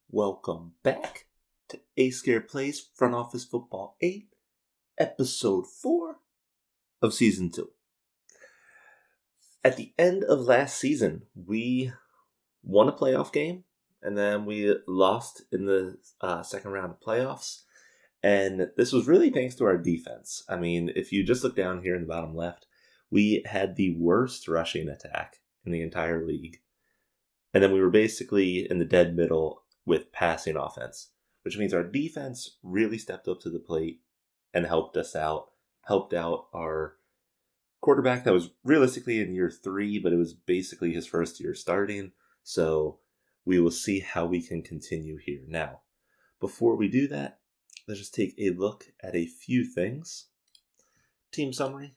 Welcome back to AyyScare Plays Front Office Football 8, Episode 4 of Season 2. At the end of last season, we won a playoff game, and then we lost in the second round of playoffs. And this was really thanks to our defense. I mean, if you just look down here in the bottom left, we had the worst rushing attack in the entire league. And then we were basically in the dead middle with passing offense, which means our defense really stepped up to the plate and helped out our quarterback that was realistically in year 3, but it was basically his first year starting. So we will see how we can continue here. Now, before we do that, let's just take a look at a few things. Team summary.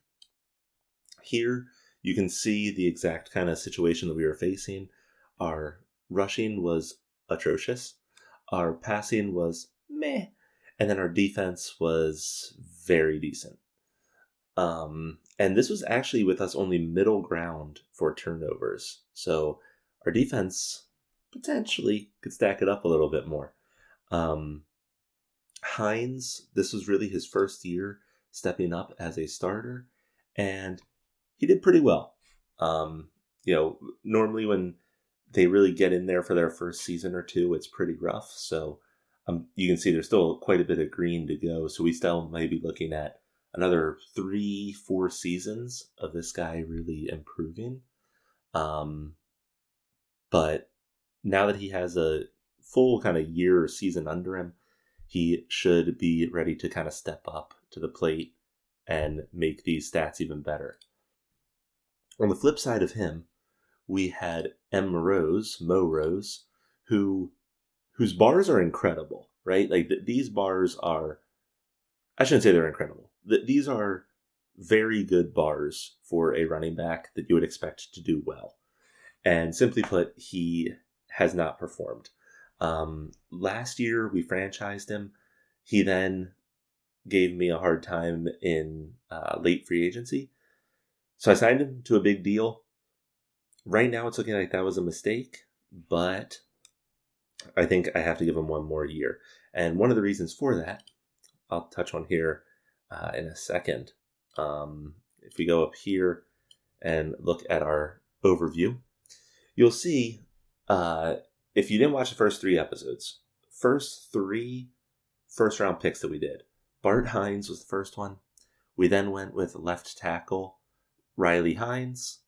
Here you can see the exact kind of situation that we were facing. Our rushing was atrocious. Our passing was meh. And then our defense was very decent. And this was actually with us only middle ground for turnovers. So our defense potentially could stack it up a little bit more. Hines, this was really his first year stepping up as a starter, and he did pretty well. Normally when they really get in there for their first season or two, it's pretty rough. So you can see there's still quite a bit of green to go. So we still might be looking at another 3-4 seasons of this guy really improving. But now that he has a full kind of year or season under him, he should be ready to kind of step up to the plate and make these stats even better. On the flip side of him, we had Mo Rose, whose bars are incredible, right? Like these bars are, I shouldn't say they're incredible. These are very good bars for a running back that you would expect to do well. And simply put, he has not performed. Last year, we franchised him. He then gave me a hard time in late free agency. So I signed him to a big deal. Right now, it's looking like that was a mistake, but I think I have to give him one more year. And one of the reasons for that, I'll touch on here in a second. If we go up here and look at our overview, you'll see if you didn't watch the first 3 episodes, first 3 first-round picks that we did. Bart Hines was the first one. We then went with left tackle Riley Hines.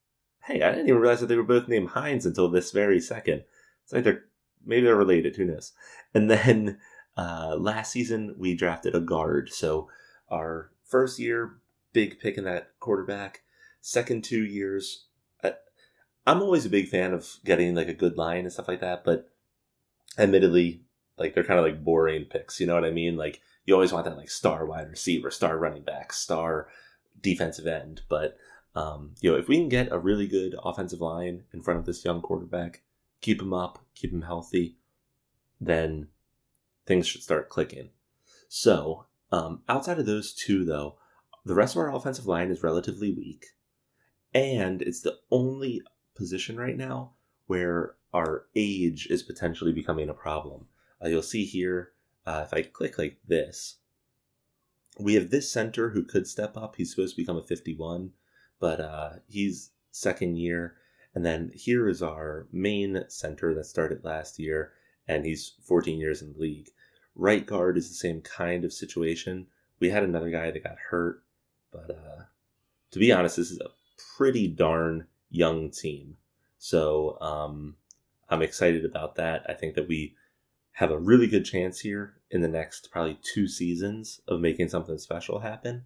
Hey, I didn't even realize that they were both named Hines until this very second. It's like maybe they're related, who knows? And then last season, we drafted a guard. So our first year, big pick in that quarterback. Second 2 years, I'm always a big fan of getting like a good line and stuff like that, but admittedly, like they're kind of like boring picks, you know what I mean? Like you always want that like star wide receiver, star running back, star defensive end, but if we can get a really good offensive line in front of this young quarterback, keep him up, keep him healthy, then things should start clicking. So outside of those 2, though, the rest of our offensive line is relatively weak, and it's the only position right now where our age is potentially becoming a problem. You'll see here, if I click like this, we have this center who could step up. He's supposed to become a 51, but he's second year. And then here is our main center that started last year, and he's 14 years in the league. Right guard is the same kind of situation. We had another guy that got hurt, but to be honest, this is a pretty darn young team. So I'm excited about that. I think that we have a really good chance here in the next probably 2 seasons of making something special happen.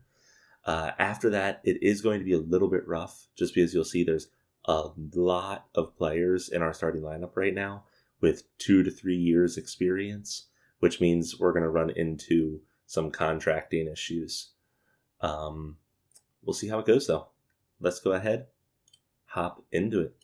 After that, it is going to be a little bit rough, just because you'll see there's a lot of players in our starting lineup right now with 2 to 3 years experience, which means we're going to run into some contracting issues. We'll see how it goes, though. Let's go ahead, hop into it.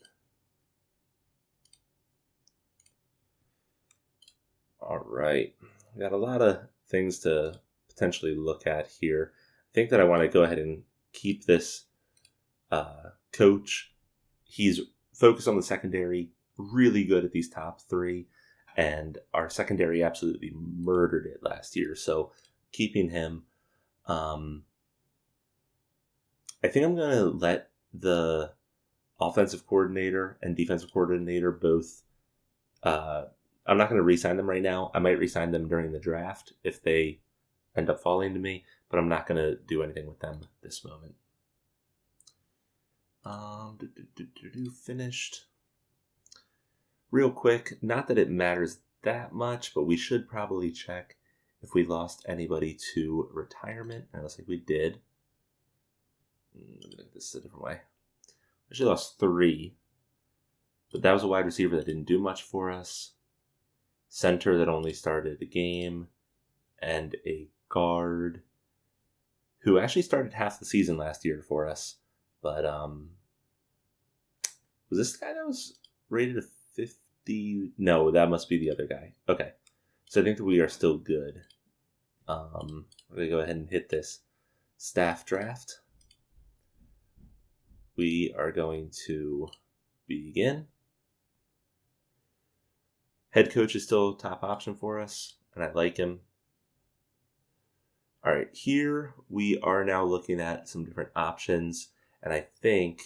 All right, we got a lot of things to potentially look at here. I think that I want to go ahead and keep this coach. He's focused on the secondary, really good at these top 3. and our secondary absolutely murdered it last year. So keeping him, I think I'm going to let the offensive coordinator and defensive coordinator both. I'm not going to re-sign them right now. I might re-sign them during the draft if they end up falling to me, but I'm not going to do anything with them this moment. Finished. Real quick, not that it matters that much, but we should probably check if we lost anybody to retirement. And it looks like we did. Let me look at this a different way. We actually lost 3, but that was a wide receiver that didn't do much for us, center that only started a game, and a guard who actually started half the season last year for us. But was this the guy that was rated a 50? No, that must be the other guy. Okay, so I think that we are still good. I'm going to go ahead and hit this staff draft. We are going to begin. Head coach is still a top option for us, and I like him. All right, here we are now looking at some different options, and I think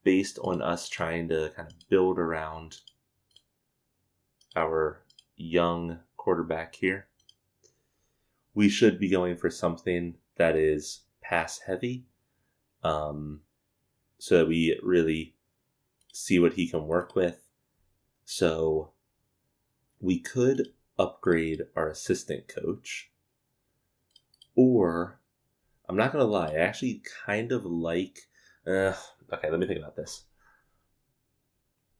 based on us trying to kind of build around our young quarterback here, we should be going for something that is pass heavy, so that we really see what he can work with. So we could upgrade our assistant coach, or I'm not going to lie, I actually kind of like, okay, let me think about this.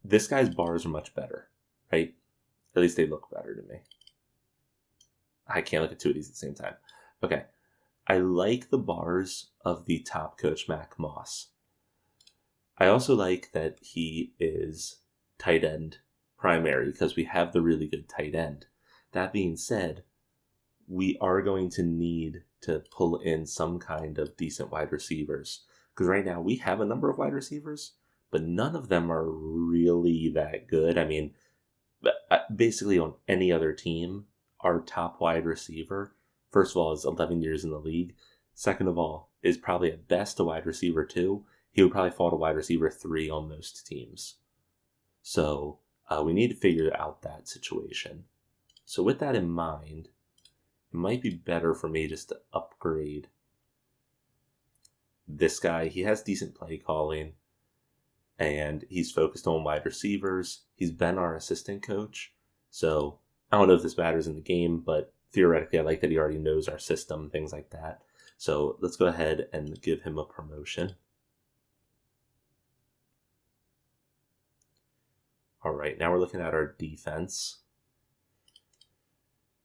This guy's bars are much better, right? At least they look better to me. I can't look at 2 of these at the same time. Okay. I like the bars of the top coach, Mac Moss. I also like that he is tight end primary because we have the really good tight end. That being said, we are going to need to pull in some kind of decent wide receivers. Because right now we have a number of wide receivers, but none of them are really that good. I mean, basically on any other team, our top wide receiver, first of all, is 11 years in the league. Second of all, is probably at best a wide receiver 2. He would probably fall to wide receiver 3 on most teams. So we need to figure out that situation. So with that in mind, it might be better for me just to upgrade this guy. He has decent play calling, and he's focused on wide receivers. He's been our assistant coach. So I don't know if this matters in the game, but theoretically, I like that he already knows our system, things like that. So let's go ahead and give him a promotion. All right, now we're looking at our defense.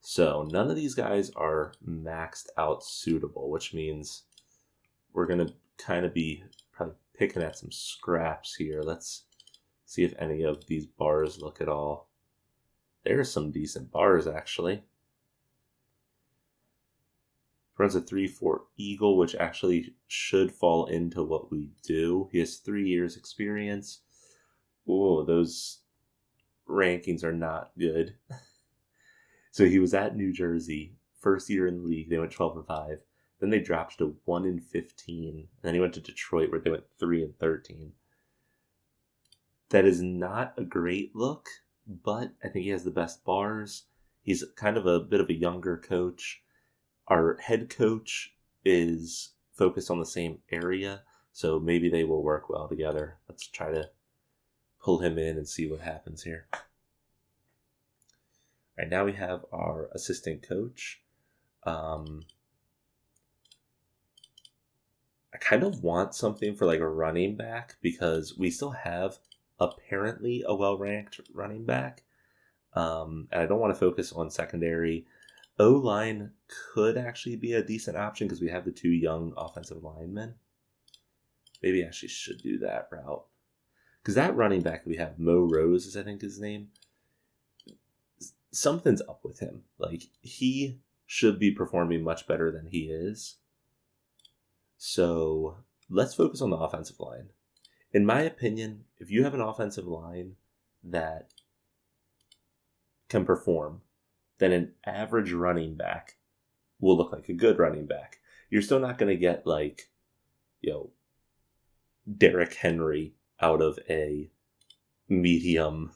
So none of these guys are maxed out suitable, which means we're going to kind of be probably picking at some scraps here. Let's see if any of these bars look at all. There's some decent bars, actually. Runs a 3-4 Eagle, which actually should fall into what we do. He has 3 years experience. Oh, those rankings are not good. So he was at New Jersey, first year in the league. They went 12-5. Then they dropped to 1-15. And then he went to Detroit, where they went 3-13. That is not a great look, but I think he has the best bars. He's kind of a bit of a younger coach. Our head coach is focused on the same area, so maybe they will work well together. Let's try to pull him in and see what happens here. All right, now we have our assistant coach. I kind of want something for like a running back because we still have apparently a well-ranked running back. And I don't want to focus on secondary. O-line could actually be a decent option because we have the 2 young offensive linemen. Maybe I actually should do that route. Because that running back we have, Mo Rose is I think his name. Something's up with him. Like, he should be performing much better than he is. So let's focus on the offensive line. In my opinion, if you have an offensive line that can perform, then an average running back will look like a good running back. You're still not going to get like, Derrick Henry out of a medium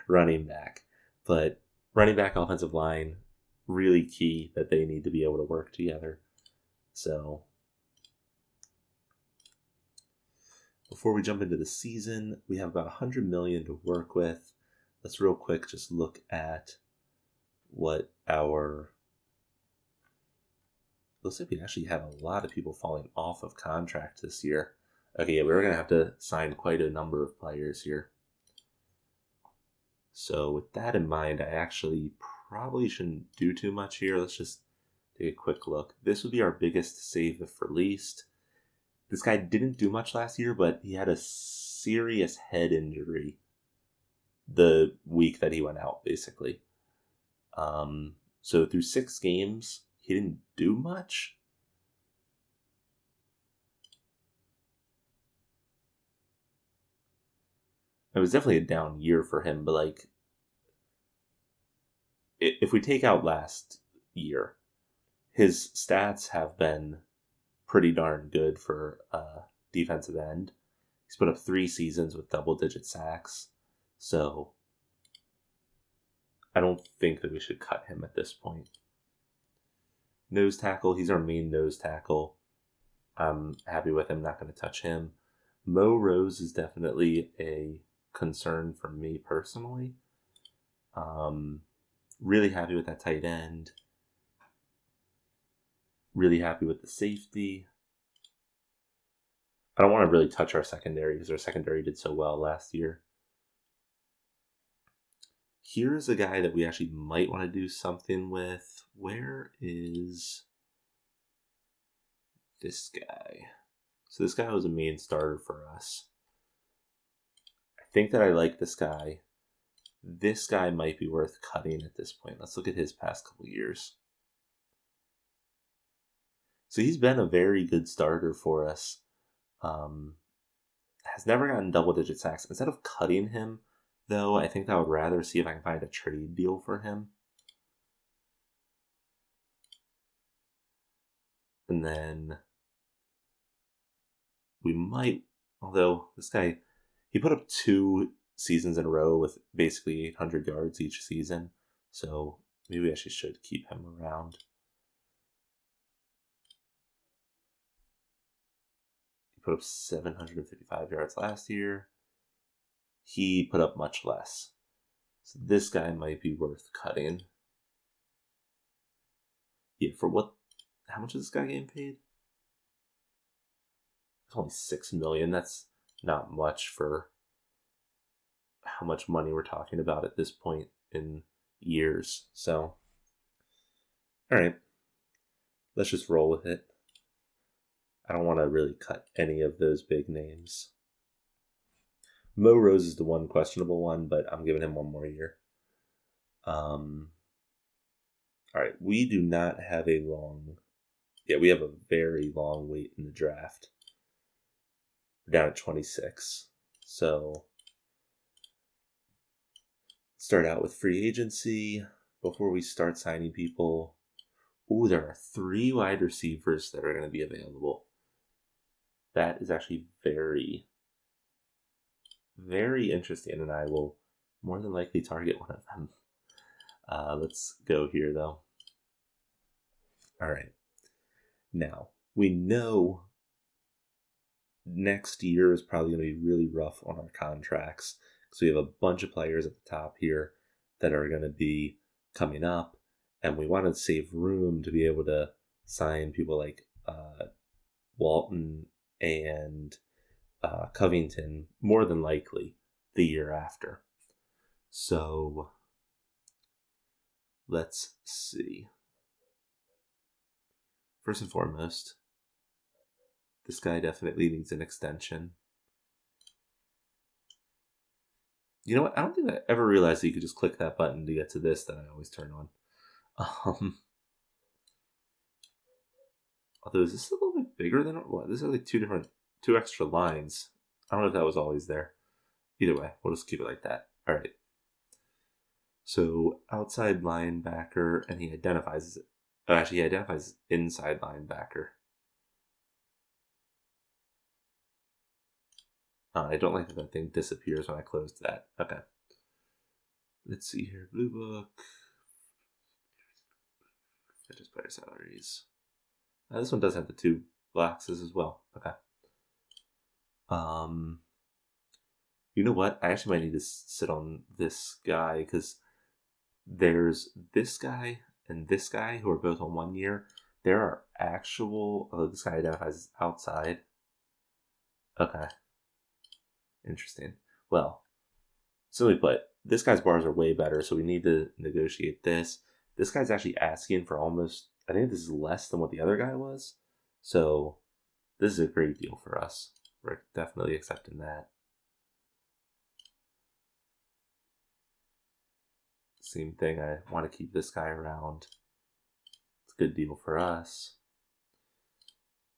running back. But running back, offensive line, really key that they need to be able to work together. So before we jump into the season, we have about $100 million to work with. Let's real quick just look at what looks like we actually have a lot of people falling off of contract this year. Okay, yeah, we're going to have to sign quite a number of players here. So with that in mind, I actually probably shouldn't do too much here. Let's just take a quick look. This would be our biggest save if released. This guy didn't do much last year, but he had a serious head injury the week that he went out, basically. So through 6 games, he didn't do much. It was definitely a down year for him, but like, if we take out last year, his stats have been pretty darn good for defensive end. He's put up 3 seasons with double-digit sacks, so I don't think that we should cut him at this point. Nose tackle, he's our main nose tackle. I'm happy with him, not going to touch him. Mo Rose is definitely a concern for me personally. Really happy with that tight end. Really happy with the safety. I don't want to really touch our secondary because our secondary did so well last year. Here's a guy that we actually might want to do something with. Where is this guy? So this guy was a main starter for us. I think that I like this guy. This guy might be worth cutting at this point. Let's look at his past couple years. So he's been a very good starter for us. Has never gotten double-digit sacks. Instead of cutting him, though, I think I would rather see if I can find a trade deal for him. And then we might, although this guy, he put up 2 seasons in a row with basically 800 yards each season. So maybe we actually should keep him around. He put up 755 yards last year. He put up much less. So this guy might be worth cutting. Yeah, for what? How much is this guy getting paid? It's only $6 million. That's not much for how much money we're talking about at this point in years. So, all right, let's just roll with it. I don't want to really cut any of those big names. Mo Rose is the one questionable one, but I'm giving him 1 more year. All right, we do not have a long... Yeah, we have a very long wait in the draft. We're down at 26. So, start out with free agency. Before we start signing people, there are 3 wide receivers that are going to be available. That is actually very, very interesting, and I will more than likely target one of them. Let's go here, though. All right. Now, we know next year is probably going to be really rough on our contracts. So we have a bunch of players at the top here that are going to be coming up, and we want to save room to be able to sign people like Walton and Covington, more than likely the year after. So let's see. First and foremost, this guy definitely needs an extension. You know what? I don't think I ever realized that you could just click that button to get to this that I always turn on. Although, is this a little bit bigger than what? This is like 2 extra lines. I don't know if that was always there. Either way, we'll just keep it like that. All right. So outside linebacker, and he identifies. Oh, actually, he identifies inside linebacker. I don't like that that thing disappears when I close that. Okay. Let's see here. Blue book. Just player salaries. This one does have the 2 boxes as well. Okay. You know what? I actually might need to sit on this guy because there's this guy and this guy who are both on 1 year. There are actual. Oh, this guy identifies as outside. Okay. Interesting. Well, simply put, this guy's bars are way better, so we need to negotiate this. This guy's actually asking for almost. I think this is less than what the other guy was. So this is a great deal for us. We're definitely accepting that. Same thing, I want to keep this guy around. It's a good deal for us.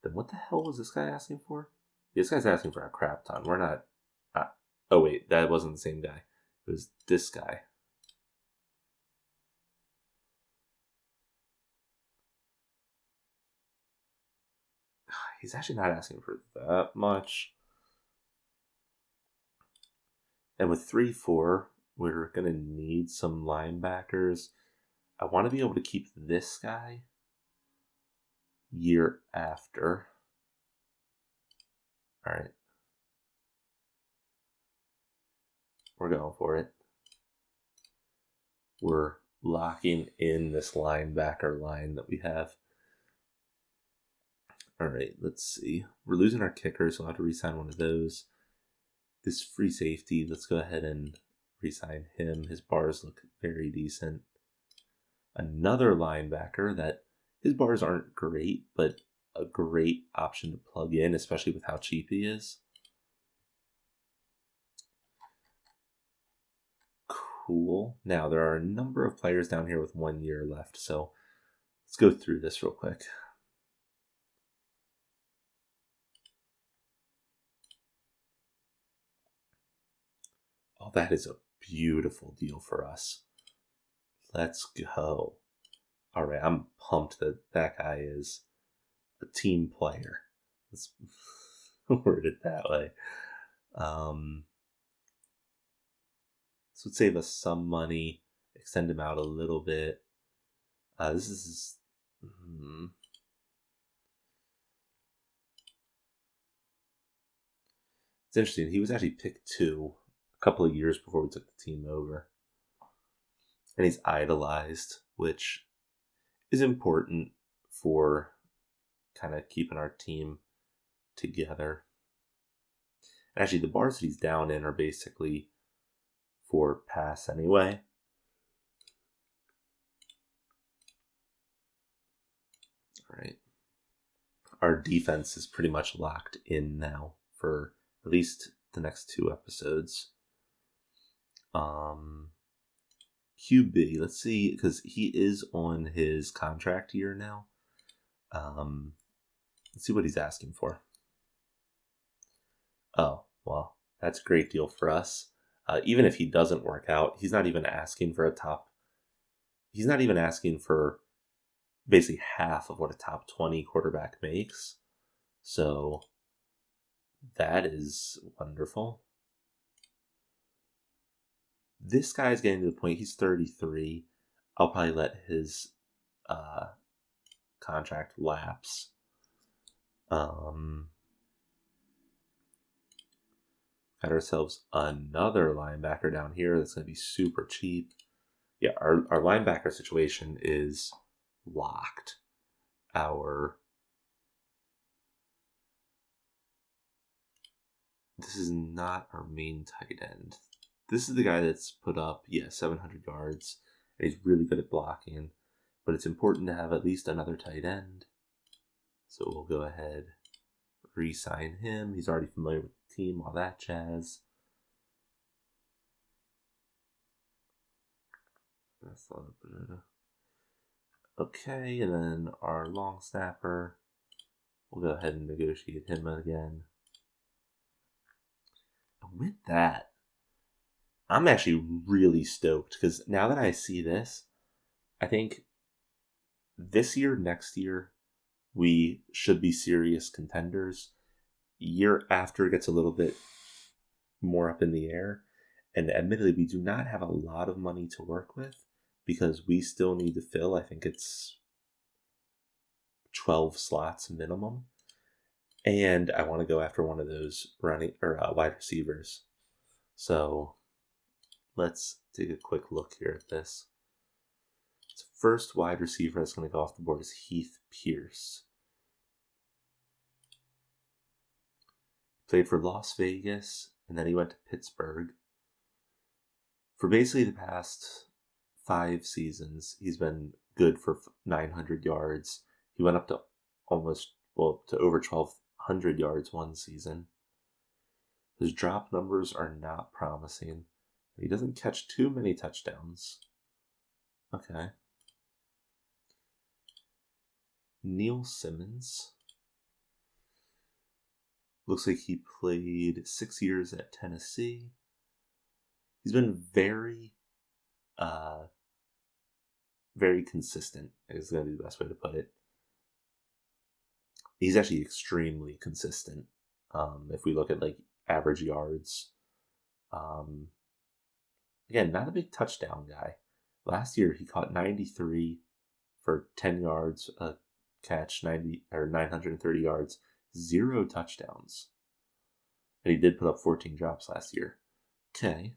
Then what the hell was this guy asking for? This guy's asking for a crap ton. We're not... oh wait, that wasn't the same guy. It was this guy. He's actually not asking for that much. And with 3-4, we're going to need some linebackers. I want to be able to keep this guy year after. All right. We're going for it. We're locking in this linebacker line that we have. All right, let's see. We're losing our kicker, so I'll have to re-sign one of those. This free safety, let's go ahead and re-sign him. His bars look very decent. Another linebacker that his bars aren't great, but a great option to plug in, especially with how cheap he is. Cool. Now, there are a number of players down here with 1 year left, so let's go through this real quick. Oh, that is a beautiful deal for us. Let's go. All right, I'm pumped that that guy is a team player. Let's word it that way. This would save us some money, extend him out a little bit. This is... It's interesting. He was actually picked 2 a couple of years before we took the team over. And he's idolized, which is important for kind of keeping our team together. And actually, the bars that he's down in are basically for pass anyway. All right. Our defense is pretty much locked in now for at least the next 2 episodes. QB, let's see, because he is on his contract year now. Let's see what he's asking for. Oh, well, that's a great deal for us. Even if he doesn't work out, he's not even asking for a top. He's not even asking for basically half of what a top 20 quarterback makes. So that is wonderful. This guy's getting to the point, he's 33. I'll probably let his contract lapse. Got ourselves another linebacker down here that's going to be super cheap. Yeah, our linebacker situation is locked. This is not our main tight end. This is the guy that's put up, 700 yards. And he's really good at blocking. But it's important to have at least another tight end. So we'll go ahead, re-sign him. He's already familiar with the team, all that jazz. Okay, and then our long snapper, we'll go ahead and negotiate him again. And with that, I'm actually really stoked because now that I see this, I think this year, next year, we should be serious contenders. Year after gets a little bit more up in the air. And admittedly, we do not have a lot of money to work with because we still need to fill, I think it's 12 slots minimum. And I want to go after one of those running or wide receivers. So let's take a quick look here at this. The first wide receiver that's going to go off the board is Heath Pierce. Played for Las Vegas, and then he went to Pittsburgh. For basically the past 5 seasons, he's been good for 900 yards. He went up to to over 1,200 yards one season. His drop numbers are not promising. He doesn't catch too many touchdowns. Okay. Neil Simmons. Looks like he played 6 years at Tennessee. He's been very consistent, is going to be the best way to put it. He's actually extremely consistent. If we look at like average yards, again, not a big touchdown guy. Last year he caught 93 for 10 yards a catch, 930 yards, 0 touchdowns, and he did put up 14 drops last year. Okay,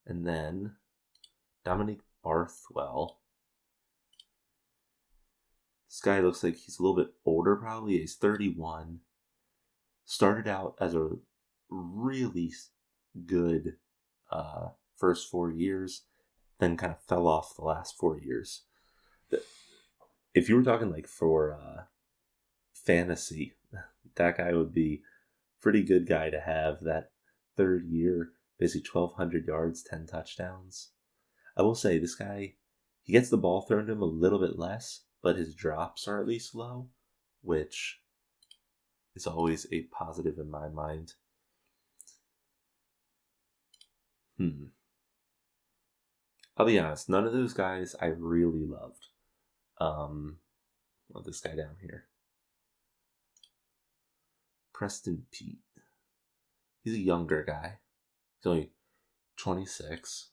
and then Dominique Barthwell. This guy looks like he's a little bit older, probably. He's 31. Started out as a really good first 4 years, then kind of fell off the last 4 years. If you were talking like for fantasy, that guy would be a pretty good guy to have that third year, basically 1,200 yards, 10 touchdowns. I will say this guy, he gets the ball thrown to him a little bit less, but his drops are at least low, which is always a positive in my mind. I'll be honest, none of those guys I really loved. This guy down here. Preston Pete. He's a younger guy. He's only 26.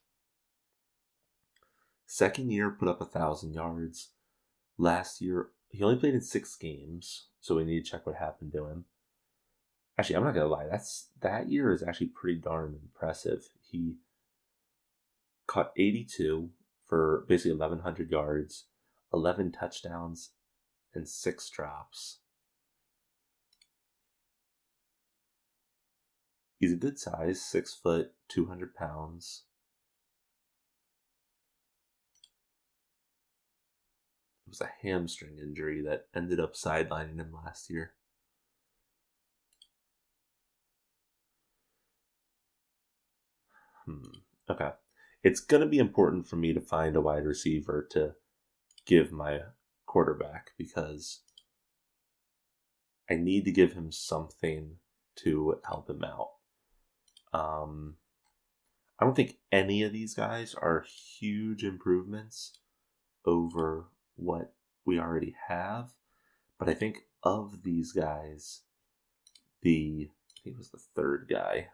Second year, put up 1,000 yards. Last year, he only played in 6 games, so we need to check what happened to him. Actually, I'm not gonna lie. That year is actually pretty darn impressive. He caught 82 for basically 1,100 yards, 11 touchdowns, and 6 drops. He's a good size, 6 foot, 200 pounds. It was a hamstring injury that ended up sidelining him last year. Okay. It's going to be important for me to find a wide receiver to give my quarterback because I need to give him something to help him out. I don't think any of these guys are huge improvements over what we already have, but I think of these guys, I think it was the third guy.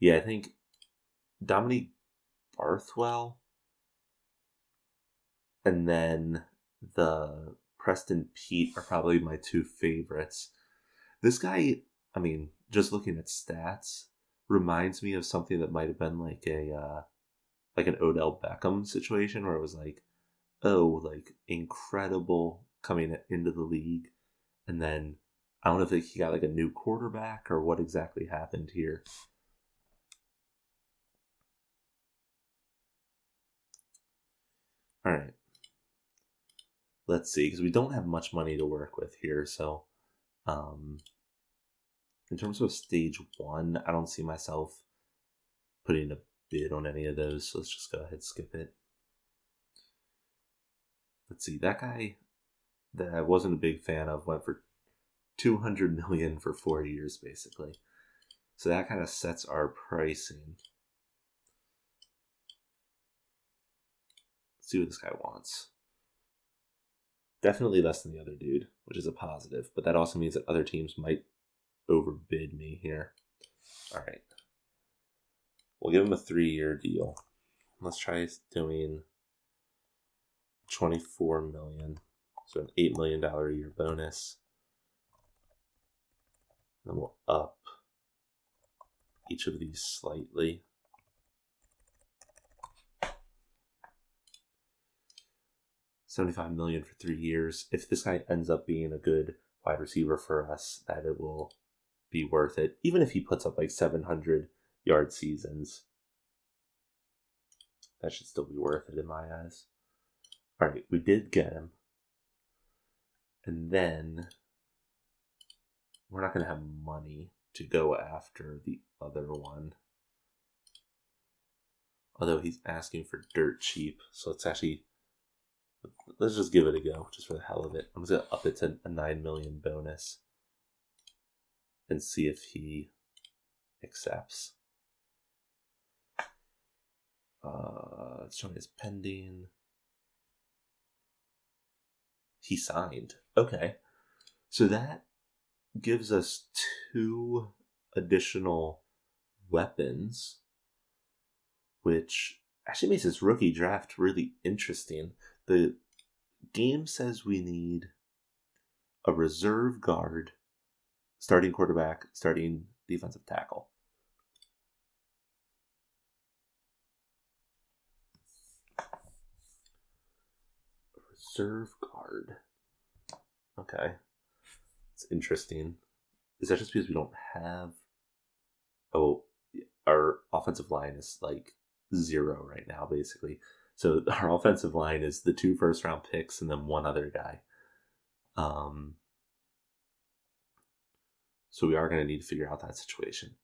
I think Dominique Barthwell, and then the Preston Pete are probably my 2 favorites. This guy, I mean, just looking at stats, reminds me of something that might have been like an Odell Beckham situation where it was like, incredible coming into the league, and then I don't know if he got like a new quarterback or what exactly happened here. All right. Let's see, because we don't have much money to work with here. So, in terms of stage 1, I don't see myself putting a bid on any of those. So let's just go ahead and skip it. Let's see, that guy that I wasn't a big fan of went for $200 million for 4 years, basically. So that kind of sets our pricing. Let's see what this guy wants. Definitely less than the other dude, which is a positive, but that also means that other teams might overbid me here. All right. We'll give him a 3-year deal. Let's try doing 24 million. So an $8 million a year bonus. Then we'll up each of these slightly. $75 million for 3 years. If this guy ends up being a good wide receiver for us, that it will be worth it. Even if he puts up like 700-yard seasons, that should still be worth it in my eyes. All right, we did get him. And then we're not going to have money to go after the other one. Although he's asking for dirt cheap. So let's just give it a go, just for the hell of it. I'm just going to up it to a 9 million bonus and see if he accepts. It's showing his pending. He signed. Okay. So that gives us 2 additional weapons, which actually makes this rookie draft really interesting. The game says we need a reserve guard, starting quarterback, starting defensive tackle. Reserve guard. Okay. It's interesting. Is that just because we don't have... Oh, our offensive line is like 0 right now, basically. So our offensive line is the 2 first-round picks and then 1 other guy. So we are going to need to figure out that situation.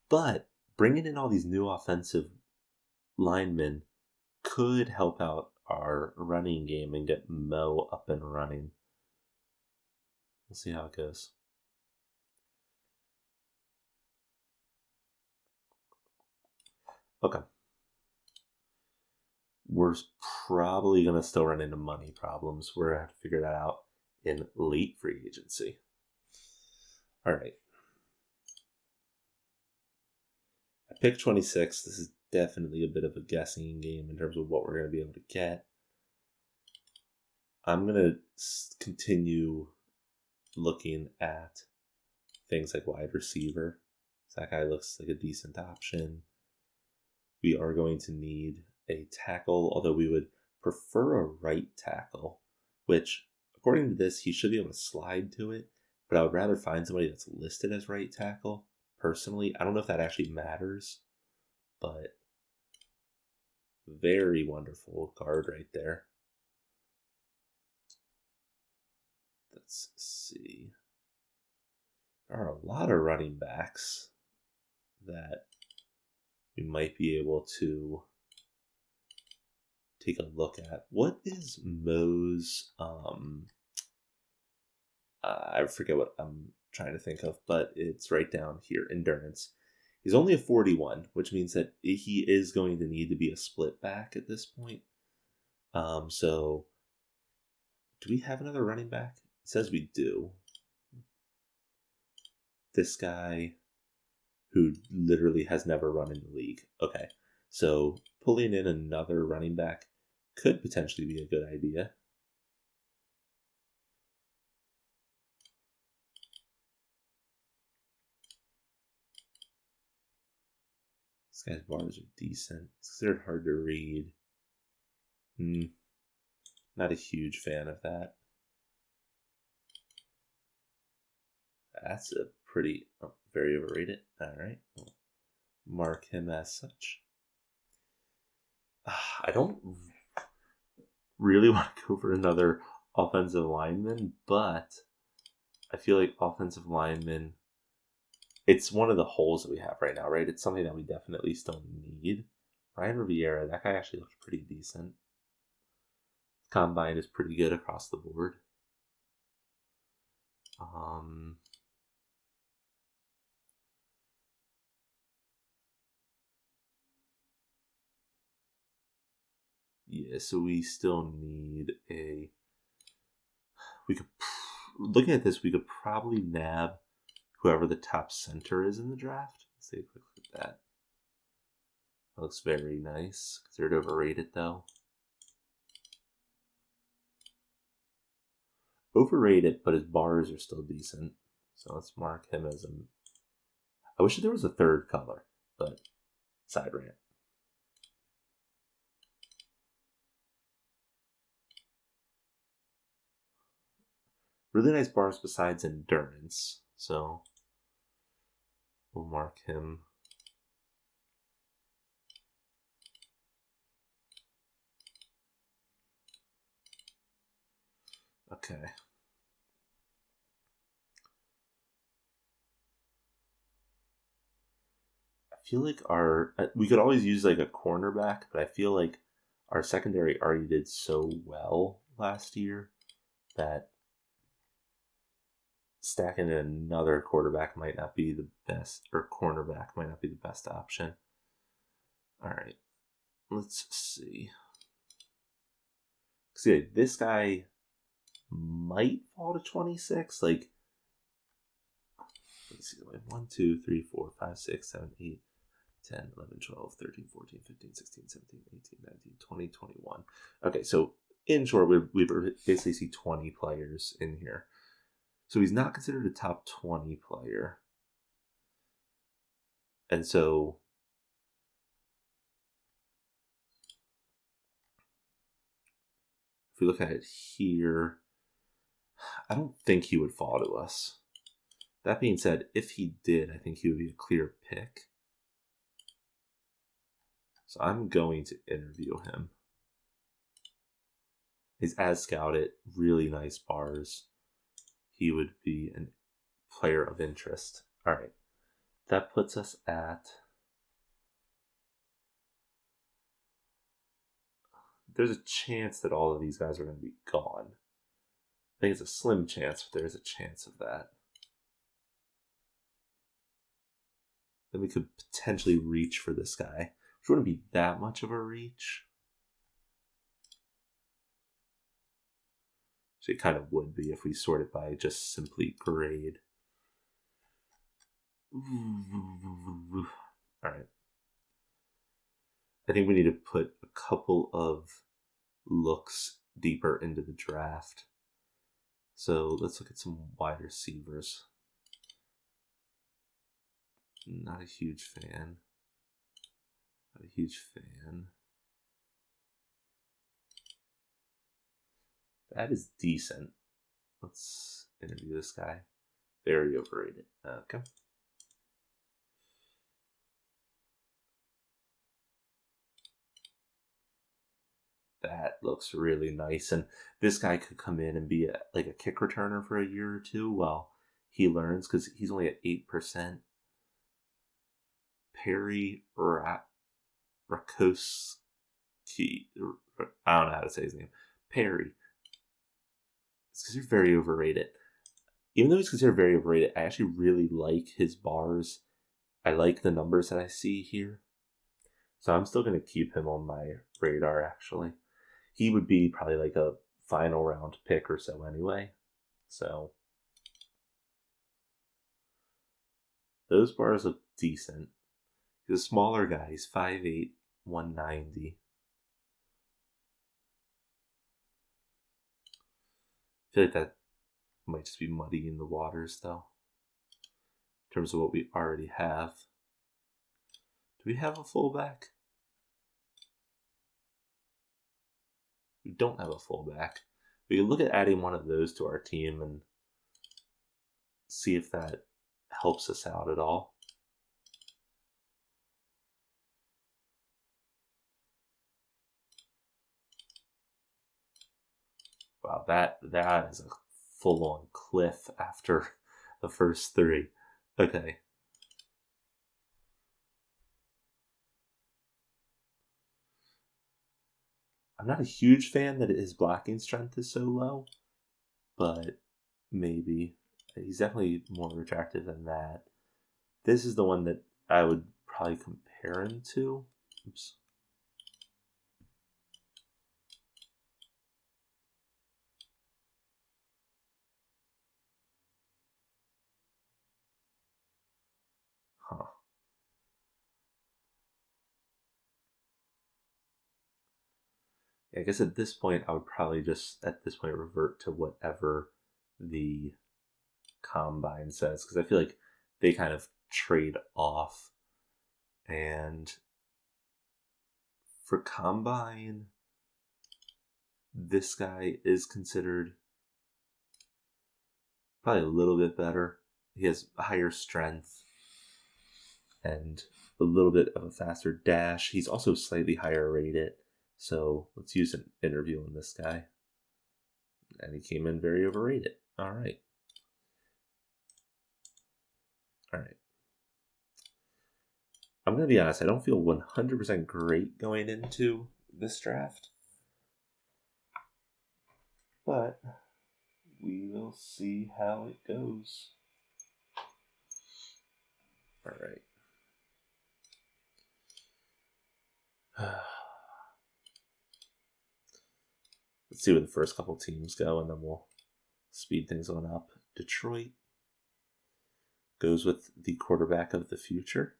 But bringing in all these new offensive linemen could help out our running game and get Mo up and running. We'll see how it goes. Okay. We're probably going to still run into money problems. We're going to have to figure that out in late free agency. All right. At pick 26, this is definitely a bit of a guessing game in terms of what we're going to be able to get. I'm going to continue looking at things like wide receiver. So that guy looks like a decent option. We are going to need a tackle, although we would prefer a right tackle, which, according to this, he should be able to slide to it, but I would rather find somebody that's listed as right tackle. Personally, I don't know if that actually matters, but very wonderful guard right there. Let's see. There are a lot of running backs that we might be able to take a look at. What is Mo's I forget what I'm trying to think of, but it's right down here, endurance. He's only a 41, which means that he is going to need to be a split back at this point. So do we have another running back? It says we do. This guy who literally has never run in the league. Okay, so pulling in another running back could potentially be a good idea. This guy's bars are decent. It's considered hard to read. Not a huge fan of that. That's a pretty... very overrated. Alright. We'll mark him as such. I don't really want to go for another offensive lineman, but I feel like offensive lineman... It's one of the holes that we have right now, right? It's something that we definitely still need. Ryan Riviera, that guy actually looks pretty decent. Combine is pretty good across the board. Yeah, so we still need a... We could... Looking at this, we could probably nab whoever the top center is in the draft. Let's take a quick look at that. That looks very nice. Considered overrated, though. Overrated, but his bars are still decent. So let's mark him as a... I wish there was a third color, but side rant. Really nice bars besides endurance. So we'll mark him. Okay. I feel like we could always use like a cornerback, but I feel like our secondary already did so well last year that stacking another quarterback might not be the best, or cornerback might not be the best option. All right, let's see. See, this guy might fall to 26. Like, let's see, like 1, 2, 3, 4, 5, 6, 7, 8, 10, 11, 12, 13, 14, 15, 16, 17, 18, 19, 20, 21. Okay, so in short, we basically see 20 players in here. So he's not considered a top 20 player. And so if we look at it here, I don't think he would fall to us. That being said, if he did, I think he would be a clear pick. So I'm going to interview him. He's as scouted, really nice bars. He would be a player of interest. All right. That puts us at... There's a chance that all of these guys are going to be gone. I think it's a slim chance, but there's a chance of that. Then we could potentially reach for this guy, which wouldn't be that much of a reach. So it kind of would be if we sort it by just simply grade. All right. I think we need to put a couple of looks deeper into the draft. So let's look at some wide receivers. Not a huge fan. Not a huge fan. That is decent. Let's interview this guy. Very overrated. Okay. That looks really nice. And this guy could come in and be like a kick returner for a year or two while he learns, because he's only at 8%. Perry Rakowski. I don't know how to say his name. Perry. It's considered very overrated. Even though he's considered very overrated, I actually really like his bars. I like the numbers that I see here. So I'm still going to keep him on my radar, actually. He would be probably like a final round pick or so anyway. So those bars look decent. He's a smaller guy. He's 5'8", 190. I feel like that might just be muddy in the waters, though, in terms of what we already have. Do we have a fullback? We don't have a fullback. We can look at adding one of those to our team and see if that helps us out at all. Wow, that is a full-on cliff after the first three. Okay. I'm not a huge fan that his blocking strength is so low, but maybe. He's definitely more attractive than that. This is the one that I would probably compare him to. Oops. I guess at this point, I would probably just, at this point, revert to whatever the combine says, because I feel like they kind of trade off. And for combine, this guy is considered probably a little bit better. He has higher strength and a little bit of a faster dash. He's also slightly higher rated. So let's use an interview on this guy. And he came in very overrated. All right. All right. I'm going to be honest, I don't feel 100% great going into this draft. But we will see how it goes. All right. Let's see where the first couple teams go, and then we'll speed things on up. Detroit goes with the quarterback of the future.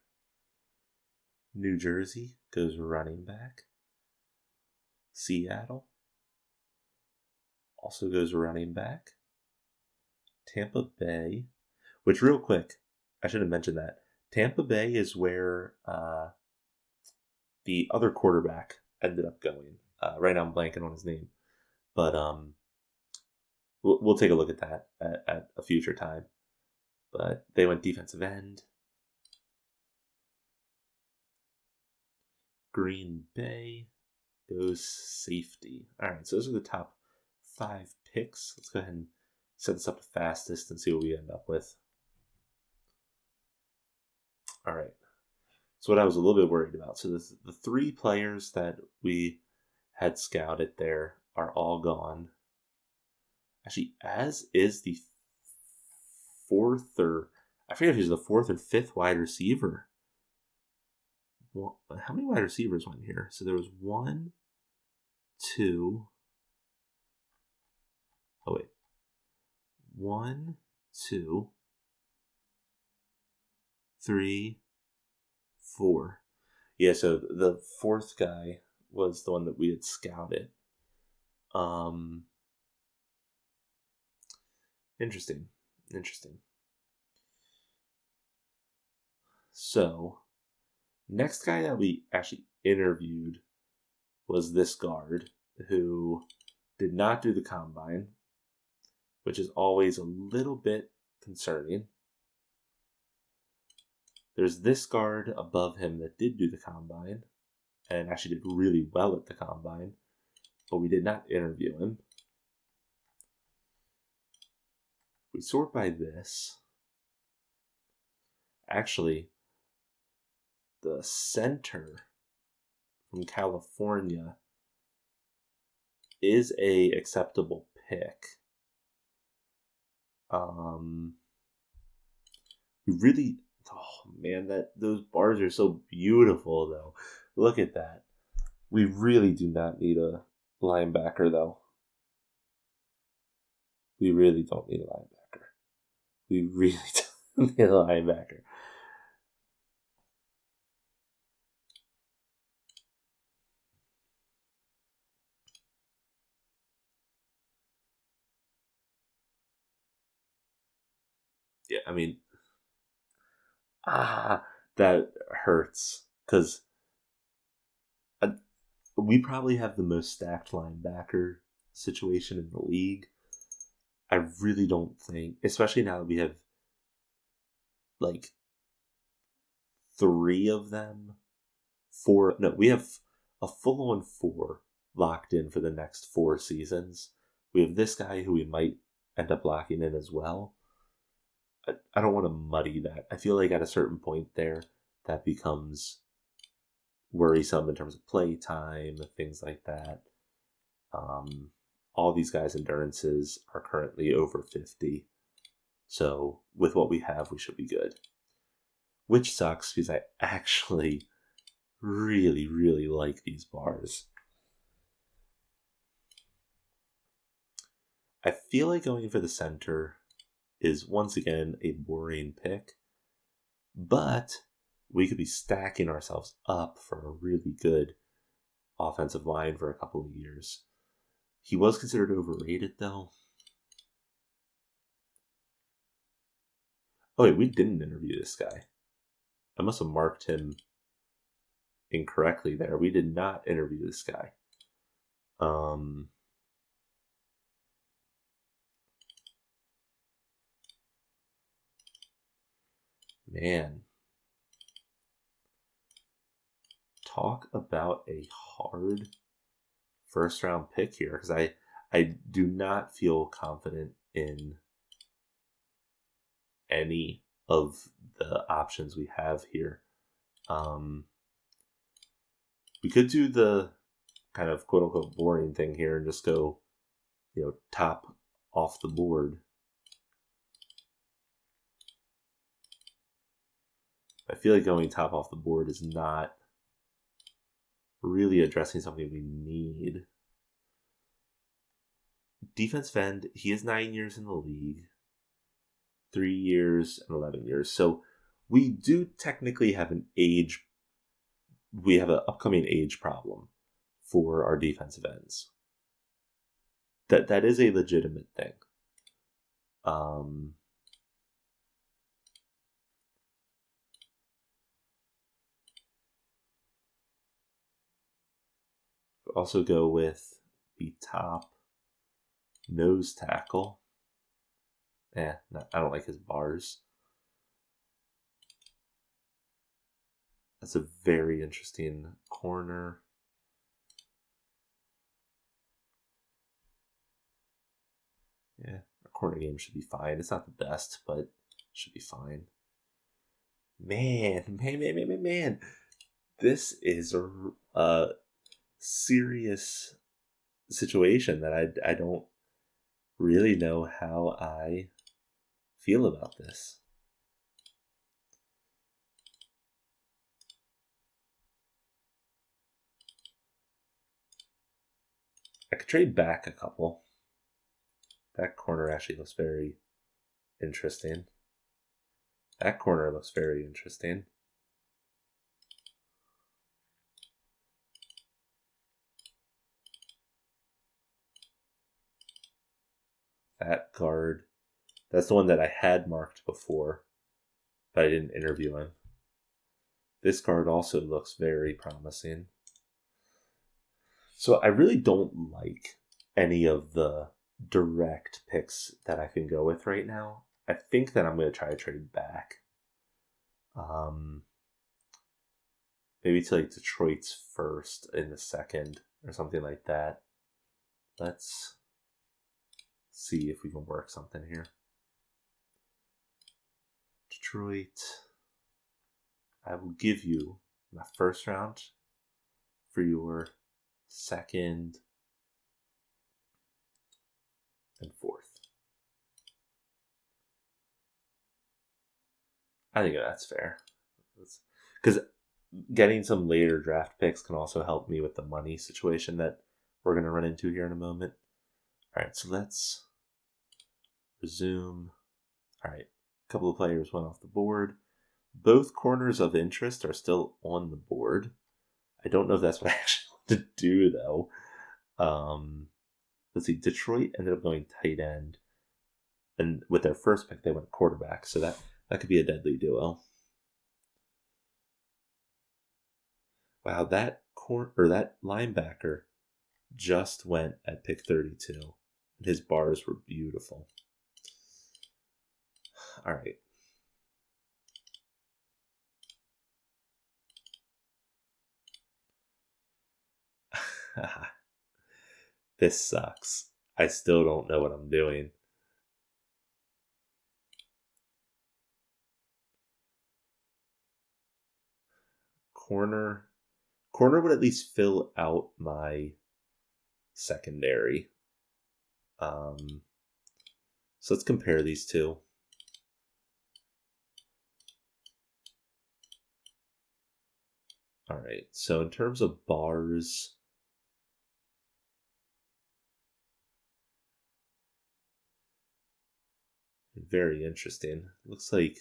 New Jersey goes running back. Seattle also goes running back. Tampa Bay, which real quick, I should have mentioned that. Tampa Bay is where the other quarterback ended up going. Right now I'm blanking on his name. But we'll take a look at that at a future time. But they went defensive end. Green Bay goes safety. All right, so those are the top 5 picks. Let's go ahead and set this up the fastest and see what we end up with. All right. So what I was a little bit worried about. So the 3 players that we had scouted there are all gone. Actually, as is the 4th or I forget if he's the 4th or 5th wide receiver. Well, how many wide receivers went here? So there was 1, 2. Oh wait, 1, 2, 3, 4. Yeah, so the 4th guy was the one that we had scouted. Interesting. So, next guy that we actually interviewed was this guard who did not do the combine, which is always a little bit concerning. There's this guard above him that did do the combine and actually did really well at the combine, but we did not interview him. If we sort by this, actually, the center from California is a acceptable pick. We really, oh man, those bars are so beautiful though. Look at that. We really do not need a linebacker though. We really don't need a linebacker. We really don't need a linebacker. Yeah, I mean, that hurts because we probably have the most stacked linebacker situation in the league. I really don't think, especially now that we have like 3 of them, 4. No, we have a full-on 4 locked in for the next 4 seasons. We have this guy who we might end up locking in as well. I don't want to muddy that. I feel like at a certain point there, that becomes worrisome in terms of play time, things like that. All these guys' endurances are currently over 50. So with what we have, we should be good. Which sucks because I actually really, really like these bars. I feel like going for the center is once again a boring pick, but we could be stacking ourselves up for a really good offensive line for a couple of years. He was considered overrated, though. Oh, wait, we didn't interview this guy. I must have marked him incorrectly there. We did not interview this guy. Man. Talk about a hard first round pick here, because I do not feel confident in any of the options we have here. We could do the kind of quote unquote boring thing here and just go, top off the board. I feel like going top off the board is not really addressing something we need. Defensive end, he is 9 years in the league, 3 years and 11 years. So we do technically have we have an upcoming age problem for our defensive ends. That is a legitimate thing. Also go with the top nose tackle. I don't like his bars. That's a very interesting corner. Yeah, our corner game should be fine. It's not the best, but it should be fine. Man. This is a serious situation that I don't really know how I feel about this. I could trade back a couple. That corner actually looks very interesting. That corner looks very interesting. That guard, that's the one that I had marked before, but I didn't interview him. This guard also looks very promising. So I really don't like any of the direct picks that I can go with right now. I think that I'm going to try to trade back. Maybe to like Detroit's first in the second or something like that. Let's see if we can work something here. Detroit, I will give you my first round for your second and fourth. I think that's fair. Because getting some later draft picks can also help me with the money situation that we're going to run into here in a moment. All right, so let's resume. All right, a couple of players went off the board. Both corners of interest are still on the board. I don't know if that's what I actually want to do, though. Let's see, Detroit ended up going tight end. And with their first pick, they went quarterback. So that could be a deadly duo. Wow, that linebacker just went at pick 32. And his bars were beautiful. All right. This sucks. I still don't know what I'm doing. Corner would at least fill out my secondary. So let's compare these two. All right. So in terms of bars, very interesting. Looks like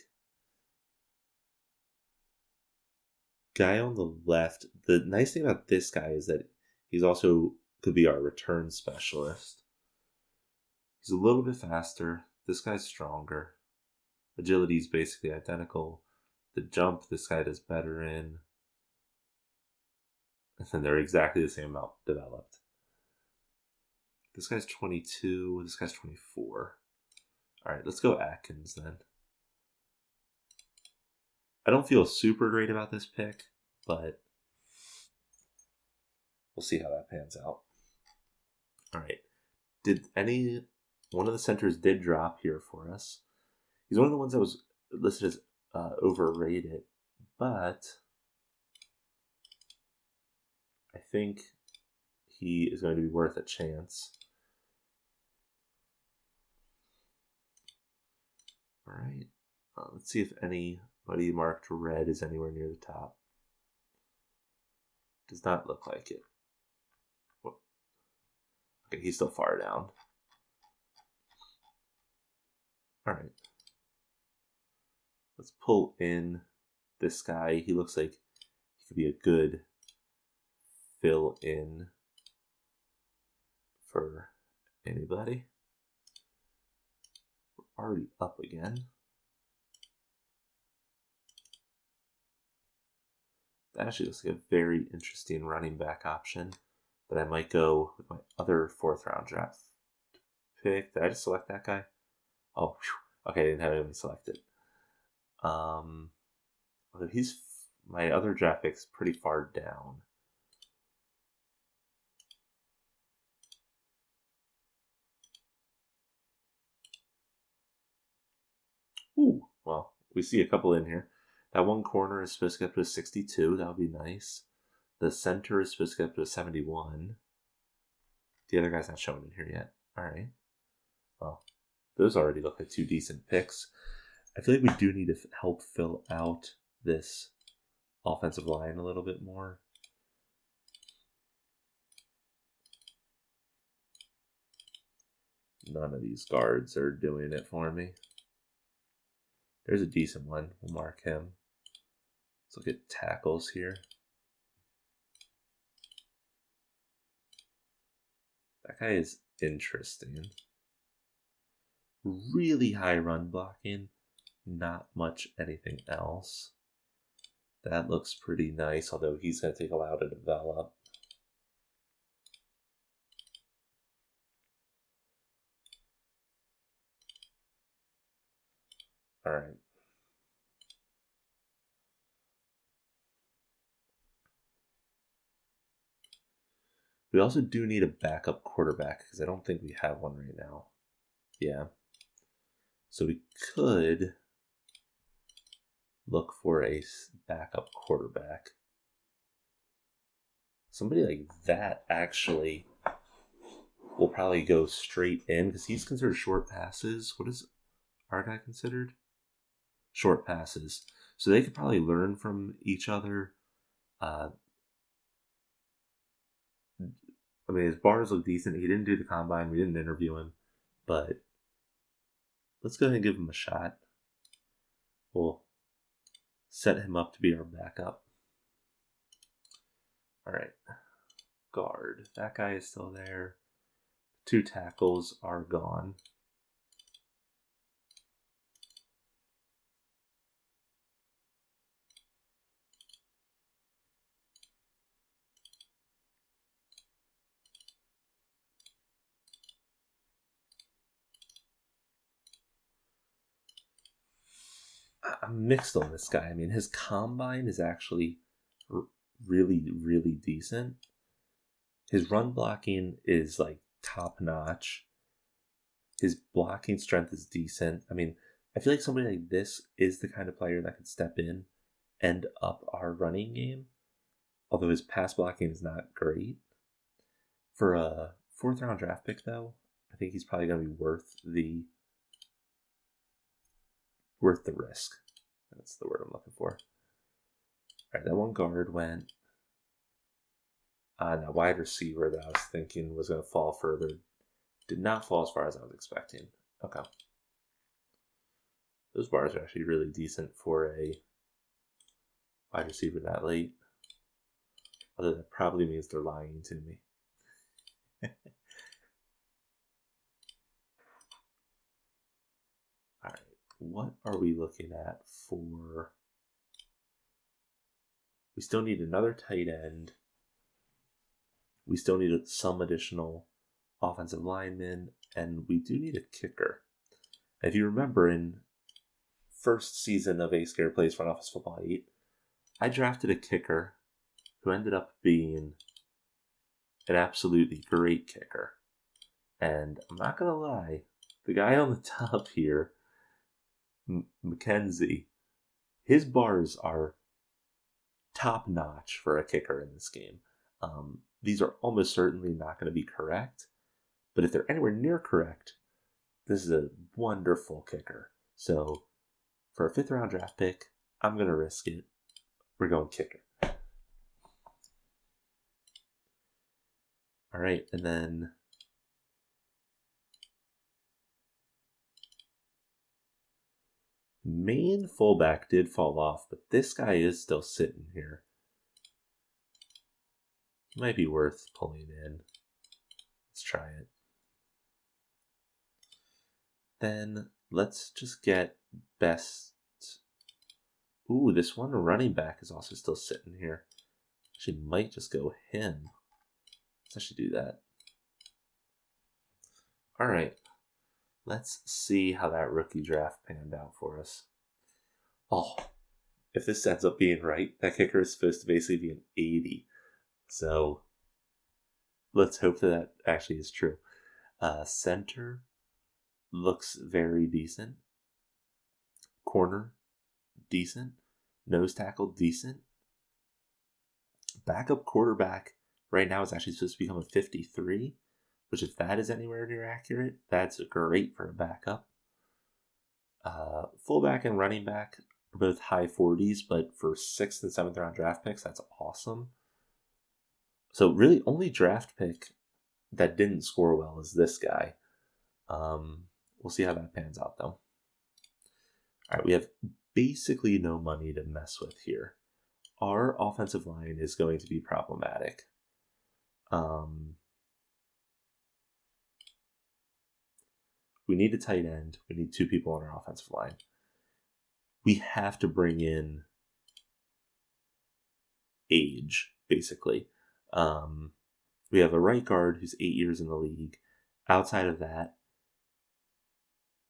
guy on the left. The nice thing about this guy is that He's also could be our return specialist. He's a little bit faster. This guy's stronger. Agility is basically identical. The jump, this guy does better in. And they're exactly the same amount developed. This guy's 22. This guy's 24. All right, let's go Atkins then. I don't feel super great about this pick, but we'll see how that pans out. All right. One of the centers did drop here for us. He's one of the ones that was listed as overrated, but I think he is going to be worth a chance. All right. Let's see if anybody marked red is anywhere near the top. Does not look like it. Okay, he's still far down. All right. Let's pull in this guy. He looks like he could be a good fill in for anybody. We're already up again. That actually looks like a very interesting running back option that I might go with my other 4th round draft pick. Did I just select that guy? Oh, whew. Okay, I didn't have anyone selected. He's my other draft pick's pretty far down. Ooh, well, we see a couple in here. That one corner is supposed to get up to 62. That would be nice. The center is supposed to get up to 71. The other guy's not shown in here yet. All right. Well, those already look like 2 decent picks. I feel like we do need to help fill out this offensive line a little bit more. None of these guards are doing it for me. There's a decent one. We'll mark him. Let's look at tackles here. That guy is interesting. Really high run blocking. Not much anything else. That looks pretty nice, although he's going to take a while to develop. All right. We also do need a backup quarterback because I don't think we have one right now. Yeah. So we could look for a backup quarterback. Somebody like that actually will probably go straight in because he's considered short passes. What is our guy considered? Short passes. So they could probably learn from each other. I mean, his bars look decent. He didn't do the combine. We didn't interview him. But let's go ahead and give him a shot. We'll set him up to be our backup. All right. Guard. That guy is still there. 2 tackles are gone. I'm mixed on this guy. I mean, his combine is actually really, really decent. His run blocking is like top notch. His blocking strength is decent. I mean, I feel like somebody like this is the kind of player that could step in and up our running game. Although his pass blocking is not great. For a 4th round draft pick, though, I think he's probably going to be worth the risk. That's the word I'm looking for. All right, that one guard went. Now wide receiver that I was thinking was going to fall further did not fall as far as I was expecting. Okay. Those bars are actually really decent for a wide receiver that late. Although that probably means they're lying to me. All right, what are we looking at for? We still need another tight end. We still need some additional offensive linemen, and we do need a kicker. If you remember, in first season of AyyScare Plays Front Office Football 8, I drafted a kicker who ended up being an absolutely great kicker. And I'm not going to lie, the guy on the top here, Mackenzie, his bars are top notch for a kicker in this game. These are almost certainly not going to be correct, but if they're anywhere near correct, this is a wonderful kicker. So for a 5th round draft pick, I'm going to risk it. We're going kicker. All right, and then main fullback did fall off, but this guy is still sitting here. He might be worth pulling in. Let's try it. Then let's just get best. Ooh, this one running back is also still sitting here. Actually, might just go him. Let's actually do that. All right. Let's see how that rookie draft panned out for us. Oh, if this ends up being right, that kicker is supposed to basically be an 80. So let's hope that actually is true. Center looks very decent. Corner, decent. Nose tackle, decent. Backup quarterback right now is actually supposed to become a 53, which if that is anywhere near accurate, that's great for a backup. Fullback and running back are both high 40s, but for 6th and 7th round draft picks, that's awesome. So really only draft pick that didn't score well is this guy. We'll see how that pans out, though. All right, we have basically no money to mess with here. Our offensive line is going to be problematic. We need a tight end. We need 2 people on our offensive line. We have to bring in age, basically. We have a right guard who's 8 years in the league. Outside of that,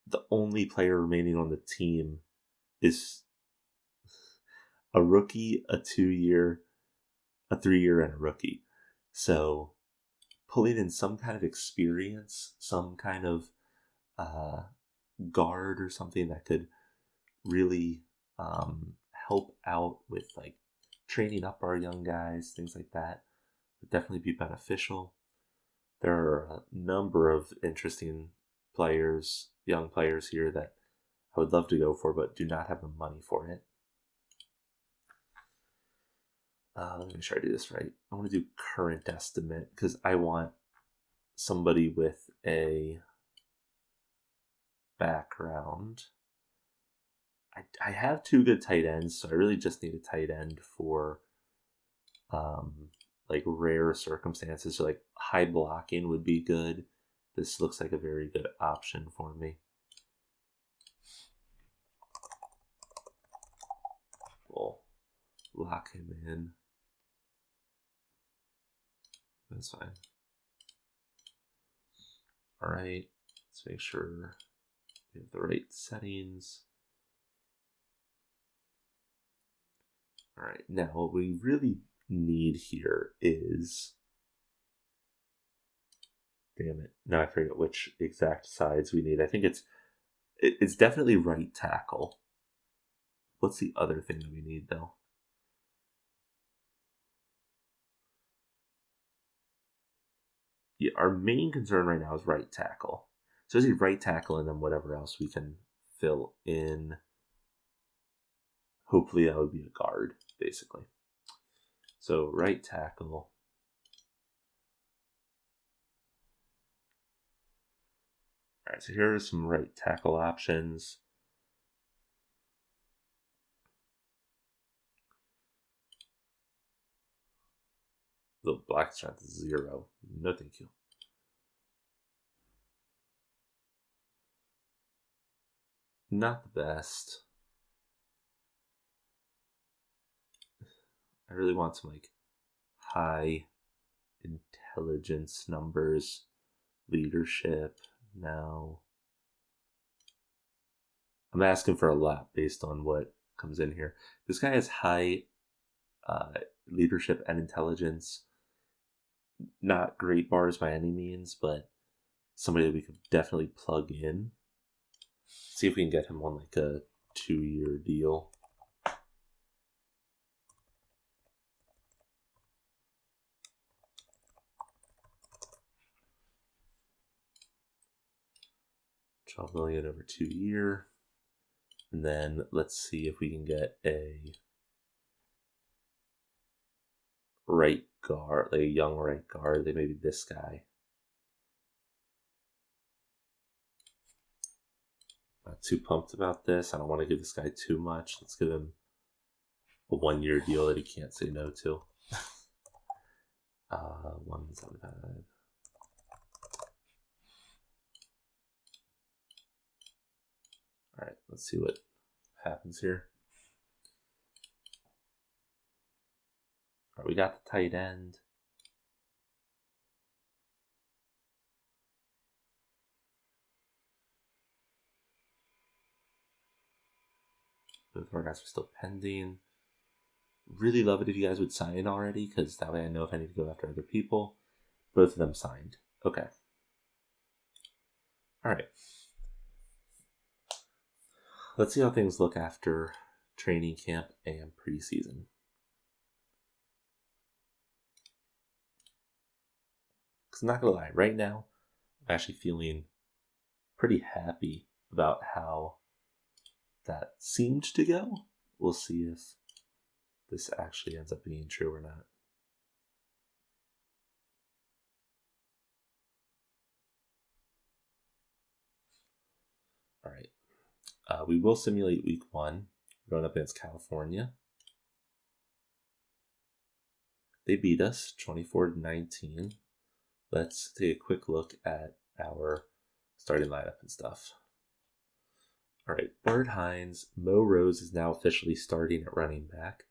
the only player remaining on the team is a rookie, a 2-year, a 3-year, and a rookie. So pulling in some kind of experience, some kind of guard or something that could really help out with like training up our young guys, things like that, would definitely be beneficial. There are a number of interesting players, young players here that I would love to go for, but do not have the money for it. Let me make sure I do this right. I want to do current estimate because I want somebody with a background. I have 2 good tight ends, so I really just need a tight end for like rare circumstances. So like high blocking would be good. This looks like a very good option for me. We'll lock him in. That's fine. All right, let's make sure we have the right settings. All right, now what we really need here is, damn it, now I forget which exact sides we need. I think it's definitely right tackle. What's the other thing that we need though? Yeah, our main concern right now is right tackle. So it's right tackle and then whatever else we can fill in. Hopefully that would be a guard, basically. So right tackle. All right, so here are some right tackle options. The black strength is 0. No, thank you. Not the best. I really want some like high intelligence numbers. Leadership. No. I'm asking for a lot based on what comes in here. This guy has high leadership and intelligence. Not great bars by any means, but somebody that we could definitely plug in. See if we can get him on like a 2-year deal. $12 million over 2 years. And then let's see if we can get a right guard, like a young right guard. They maybe this guy. Not too pumped about this. I don't want to give this guy too much. Let's give him a 1-year deal that he can't say no to. 175. All right, let's see what happens here. All right, we got the tight end. Both of our guys are still pending. Really love it if you guys would sign already, because that way I know if I need to go after other people. Both of them signed. Okay. All right. Let's see how things look after training camp and preseason. Because I'm not going to lie, right now, I'm actually feeling pretty happy about how that seemed to go. We'll see if this actually ends up being true or not. All right. We will simulate week 1. We're going up against California. They beat us 24-19. Let's take a quick look at our starting lineup and stuff. All right, Bert Hines, Mo Rose is now officially starting at running back.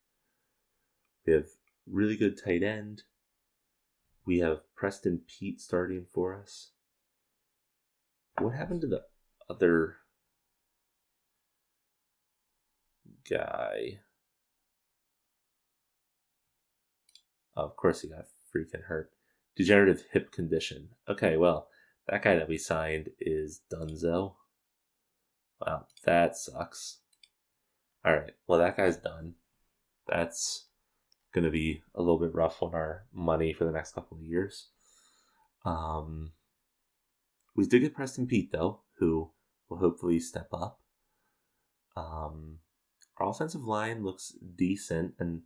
We have really good tight end. We have Preston Pete starting for us. What happened to the other guy? Oh, of course he got freaking hurt. Degenerative hip condition. Okay, well, that guy that we signed is Dunzo. Wow, that sucks. Alright, well, that guy's done. That's going to be a little bit rough on our money for the next couple of years. We did get Preston Pete, though, who will hopefully step up. Our offensive line looks decent, and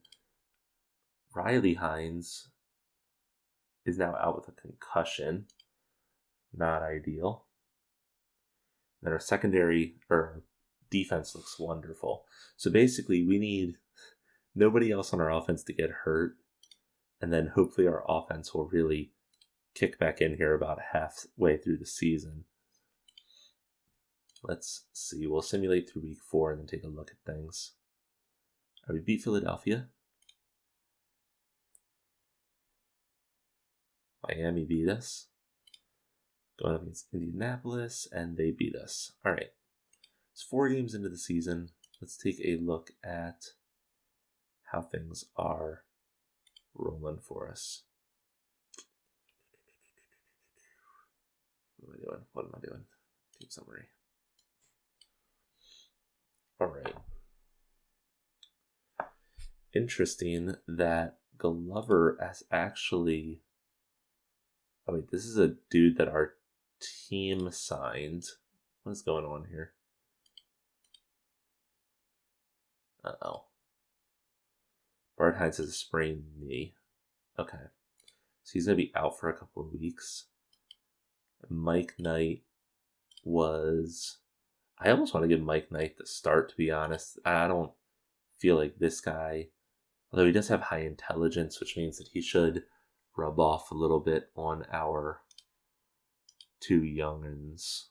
Riley Hines is now out with a concussion. Not ideal. Then our secondary or defense looks wonderful. So basically, we need nobody else on our offense to get hurt, and then hopefully our offense will really kick back in here about halfway through the season. Let's see. We'll simulate through week 4 and then take a look at things. All right, we beat Philadelphia. Miami beat us. Going up against Indianapolis, and they beat us. All right. It's 4 games into the season. Let's take a look at how things are rolling for us. What am I doing? Team summary. All right. Interesting that Glover has actually... Oh, wait, this is a dude that our team signed. What is going on here? Uh-oh. Bart Hines has a sprained knee. Okay. So he's going to be out for a couple of weeks. Mike Knight was... I almost want to give Mike Knight the start, to be honest. I don't feel like this guy... Although he does have high intelligence, which means that he should rub off a little bit on our two young'uns.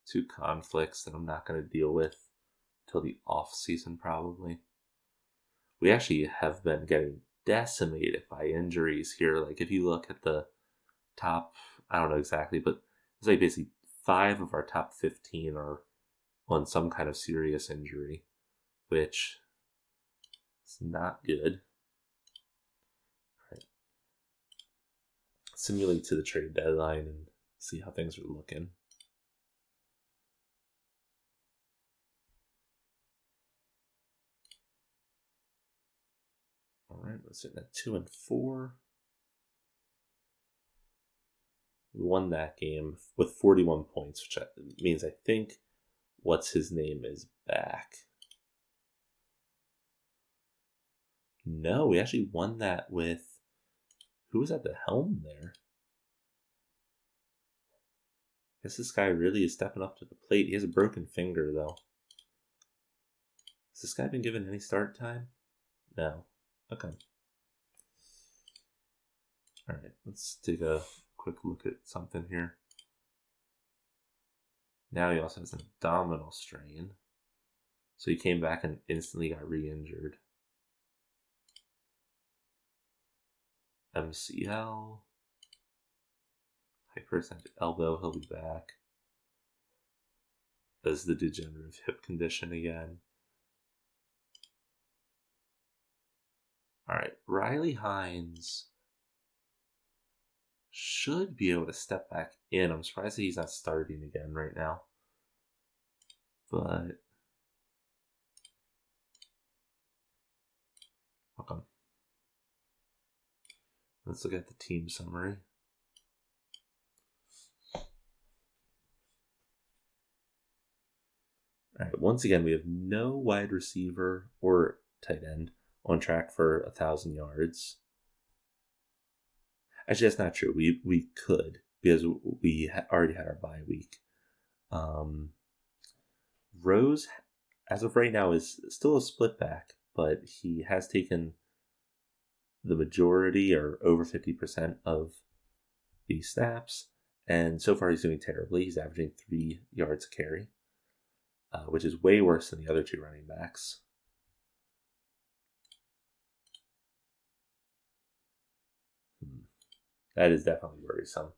Two conflicts that I'm not going to deal with till the off season probably. We actually have been getting decimated by injuries here. Like if you look at the top, I don't know exactly, but it's like basically 5 of our top 15 are on some kind of serious injury, which is not good. All right. Simulate to the trade deadline and see how things are looking. All right, we're sitting at 2-4. We won that game with 41 points, which means I think what's his name is back. No, we actually won that with who was at the helm there? I guess this guy really is stepping up to the plate. He has a broken finger though. Has this guy been given any start time? No. Okay. All right, let's take a quick look at something here. Now he also has an abdominal strain. So he came back and instantly got re-injured. MCL. Hyperextended elbow, he'll be back. Does the degenerative hip condition again. Alright, Riley Hines should be able to step back in. I'm surprised that he's not starting again right now. But welcome. Let's look at the team summary. Alright, once again, we have no wide receiver or tight end on track for 1,000 yards. Actually, that's not true. We could, because we already had our bye week. Rose, as of right now, is still a split back, but he has taken the majority or over 50% of the snaps, and so far he's doing terribly. He's averaging 3 yards a carry, which is way worse than the other two running backs. That is definitely worrisome.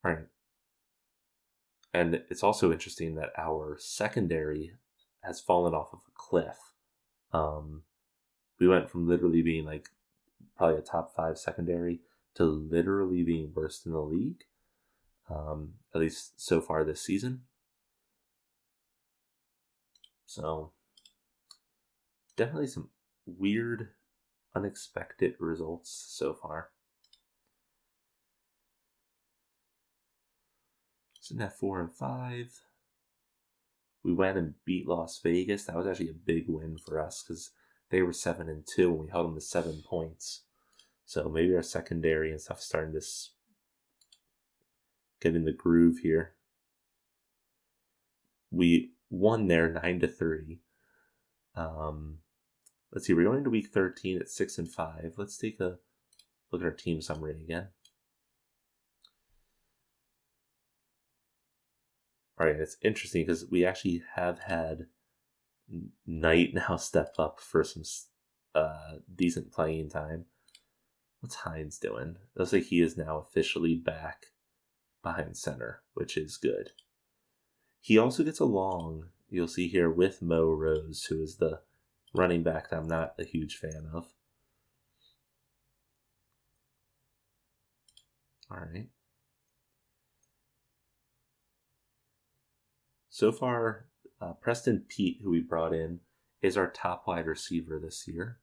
All right. And it's also interesting that our secondary has fallen off of a cliff. We went from literally being like probably a top 5 secondary to literally being worst in the league, at least so far this season. So definitely some weird, unexpected results so far. Sitting at 4-5. We went and beat Las Vegas. That was actually a big win for us because they were 7-2 and we held them to 7 points. So maybe our secondary and stuff starting to get in the groove here. We won there 9-3. Let's see. We're going into week 13 at 6-5. Let's take a look at our team summary again. All right, it's interesting because we actually have had Knight now step up for some decent playing time. What's Hines doing? It looks like he is now officially back behind center, which is good. He also gets along, you'll see here, with Mo Rose, who is the running back that I'm not a huge fan of. All right. So far, Preston Pete, who we brought in, is our top wide receiver this year.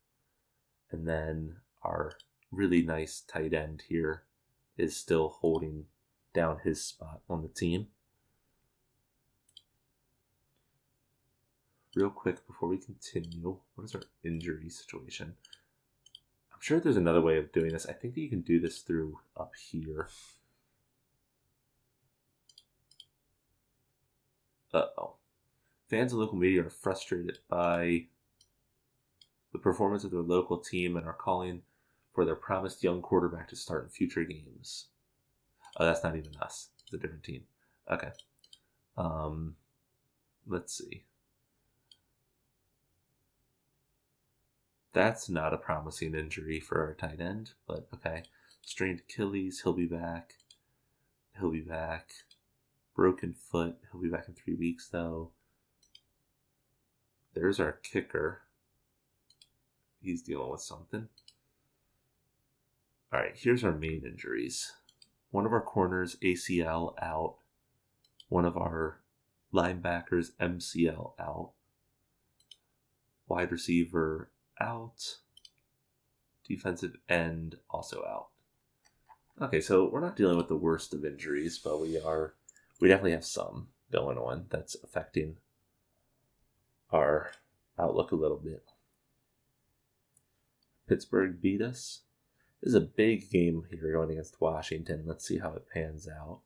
And then our really nice tight end here is still holding down his spot on the team. Real quick before we continue, what is our injury situation? I'm sure there's another way of doing this. I think that you can do this through up here. Uh-oh. Fans and local media are frustrated by the performance of their local team and are calling for their promised young quarterback to start in future games. Oh, that's not even us. It's a different team. Okay. Let's see. That's not a promising injury for our tight end, but okay. Strained Achilles, he'll be back. He'll be back. Broken foot, he'll be back in 3 weeks, though. There's our kicker. He's dealing with something. All right, here's our main injuries. One of our corners, ACL, out. One of our linebackers, MCL, out. Wide receiver, out. Defensive end, also out. Okay, so we're not dealing with the worst of injuries, but we definitely have some going on that's affecting our outlook a little bit. Pittsburgh beat us. This is a big game here going against Washington. Let's see how it pans out.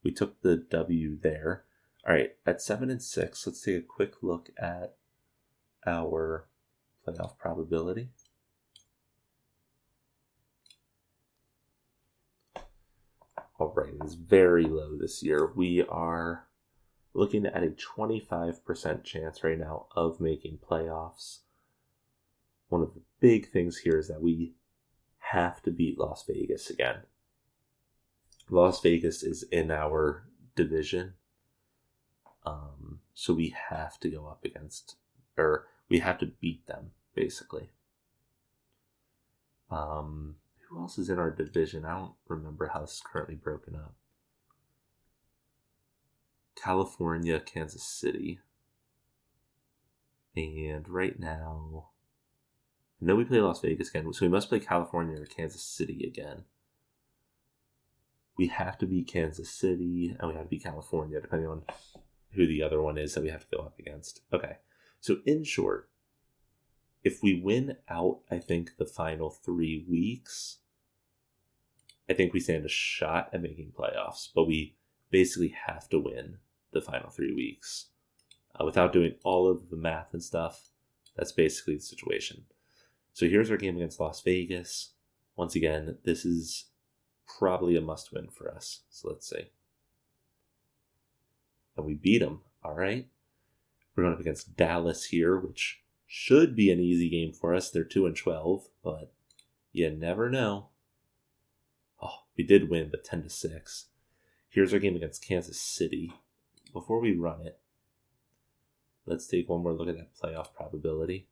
We took the W there. All right, at 7-6, let's take a quick look at our playoff probability. All right, it is very low this year. We are looking at a 25% chance right now of making playoffs. One of the big things here is that we have to beat Las Vegas again. Las Vegas is in our division. So we have to go up against, or we have to beat them, basically. Who else is in our division? I don't remember how this is currently broken up. California, Kansas City. And right now, I know we play Las Vegas again, so we must play California or Kansas City again. We have to beat Kansas City, and we have to beat California, depending on who the other one is that we have to go up against. Okay, so in short, if we win out, I think, the final 3 weeks, I think we stand a shot at making playoffs, but we basically have to win the final 3 weeks. Without doing all of the math and stuff, that's basically the situation. So here's our game against Las Vegas. Once again, this is probably a must-win for us. So let's see. And we beat them. All right. We're going up against Dallas here, which should be an easy game for us. They're 2-12, but you never know. Oh, we did win, but 10-6. Here's our game against Kansas City. Before we run it, let's take one more look at that playoff probability.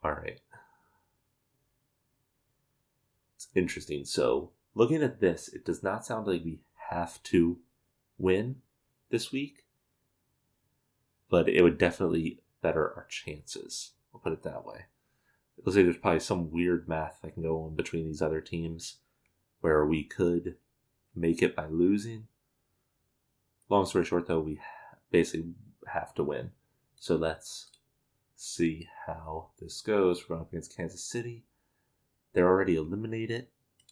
All right. It's interesting. So, looking at this, it does not sound like we have to win this week, but it would definitely better our chances. I'll put it that way. It looks like there's probably some weird math that can go on between these other teams where we could make it by losing. Long story short, though, we basically have to win. So let's see how this goes. We're going up against Kansas City. They're already eliminated.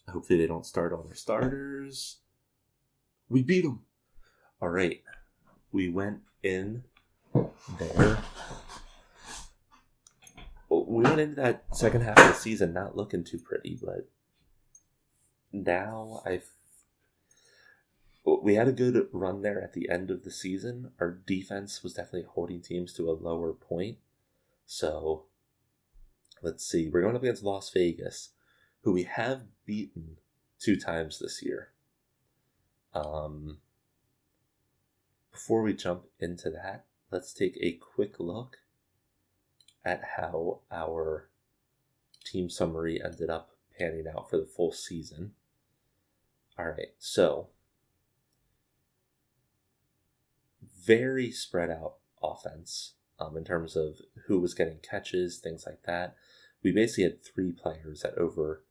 Hopefully they don't start all their starters. We beat them. All right. We went in there. We went into that second half of the season not looking too pretty, but now we had a good run there at the end of the season. Our defense was definitely holding teams to a lower point. So let's see. We're going up against Las Vegas, who we have beaten 2 times this year. Before we jump into that, let's take a quick look at how our team summary ended up panning out for the full season. All right, so very spread out offense in terms of who was getting catches, things like that. We basically had 3 players at over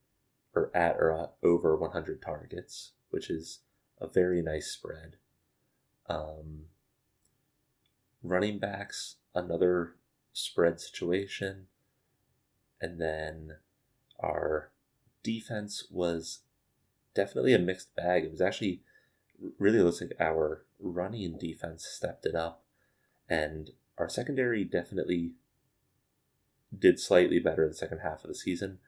100 targets, which is a very nice spread. Running backs, another spread situation, and then our defense was definitely a mixed bag. It was actually really looks like our running defense stepped it up, and our secondary definitely did slightly better in the second half of the season,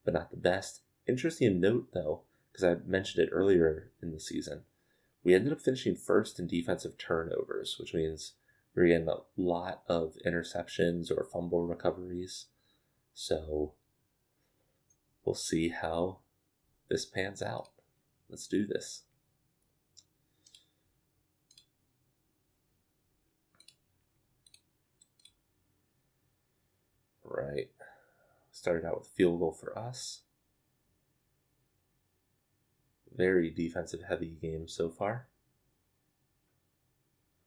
but not the best. Interesting note, though, because I mentioned it earlier in the season, we ended up finishing first in defensive turnovers, which means we're getting a lot of interceptions or fumble recoveries. So we'll see how this pans out. Let's do this. Right. Started out with field goal for us. Very defensive heavy game so far.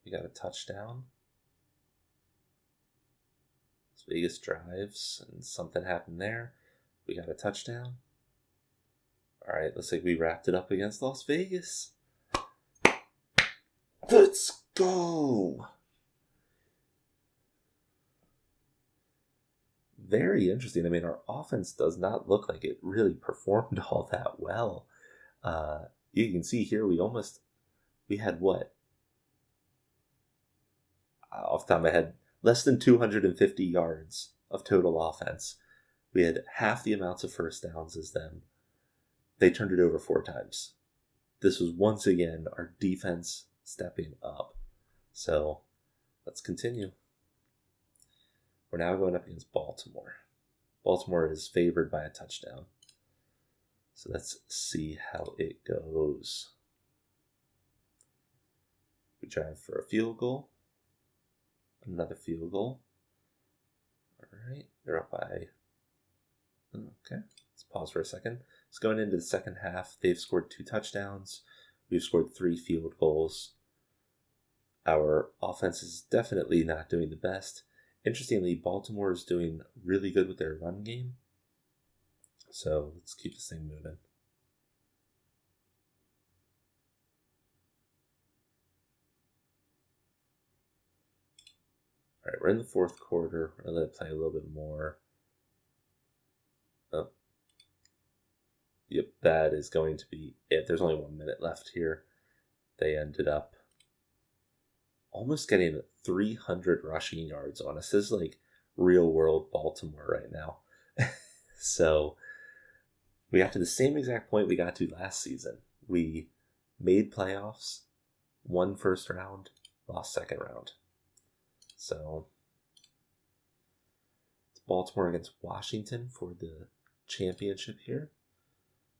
We got a touchdown. Las Vegas drives, and something happened there. We got a touchdown. All right, looks like we wrapped it up against Las Vegas. Let's go! Very interesting. I mean, our offense does not look like it really performed all that well. You can see here we had what? Off the top of my head, less than 250 yards of total offense. We had half the amounts of first downs as them. They turned it over 4 times. This was once again our defense stepping up. So let's continue. We're now going up against Baltimore. Baltimore is favored by a touchdown. So let's see how it goes. We drive for a field goal. Another field goal. All right, they're up by... Okay, let's pause for a second. So going into the second half, they've scored 2 touchdowns. We've scored 3 field goals. Our offense is definitely not doing the best. Interestingly, Baltimore is doing really good with their run game. So let's keep this thing moving. All right, we're in the 4th quarter. We're going to let it play a little bit more. Oh. Yep, that is going to be it. There's only 1 minute left here. They ended up almost getting 300 rushing yards on us. This is like real world Baltimore right now. So we got to the same exact point we got to last season. We made playoffs, won first round, lost second round. So it's Baltimore against Washington for the championship here.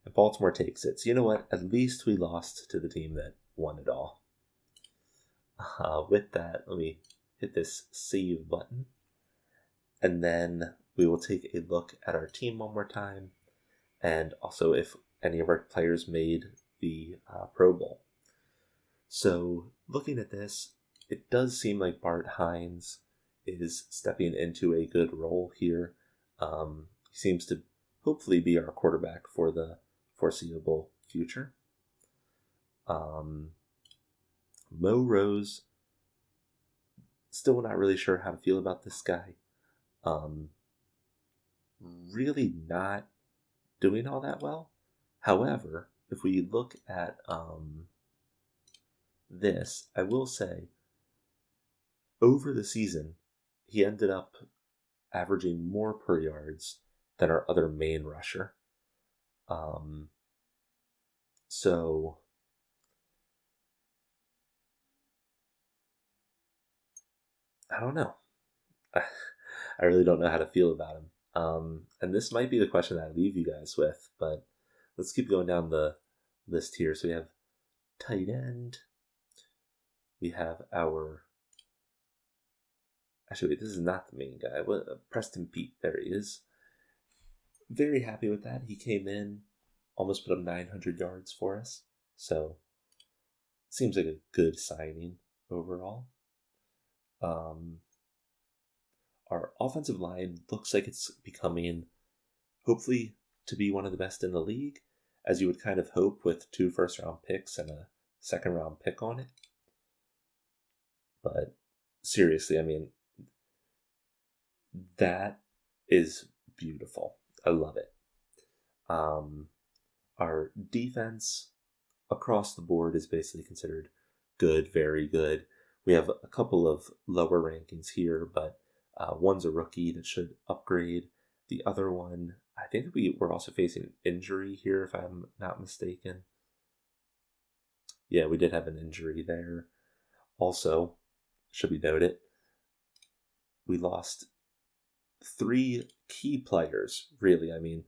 And Baltimore takes it. So you know what? At least we lost to the team that won it all. With that, let me hit this save button. And then we will take a look at our team one more time. And also if any of our players made the Pro Bowl. So looking at this, it does seem like Bart Hines is stepping into a good role here. He seems to hopefully be our quarterback for the foreseeable future. Mo Rose, still not really sure how to feel about this guy. Really not doing all that well. However, if we look at this, I will say, over the season, he ended up averaging more per yards than our other main rusher. So I don't know. I really don't know how to feel about him. And this might be the question that I leave you guys with, but let's keep going down the list here. So we have tight end. We have our... Actually, wait, this is not the main guy. Preston Pete, there he is. Very happy with that. He came in, almost put up 900 yards for us. So, seems like a good signing overall. Our offensive line looks like it's becoming, hopefully, to be one of the best in the league, as you would kind of hope with 2 first-round picks and a second-round pick on it. But seriously, I mean, that is beautiful. I love it. Our defense across the board is basically considered good, very good. We have a couple of lower rankings here, but one's a rookie that should upgrade. The other one, I think we're also facing an injury here, if I'm not mistaken. Yeah, we did have an injury there. Also, should be noted, we lost 3 key players, really. I mean,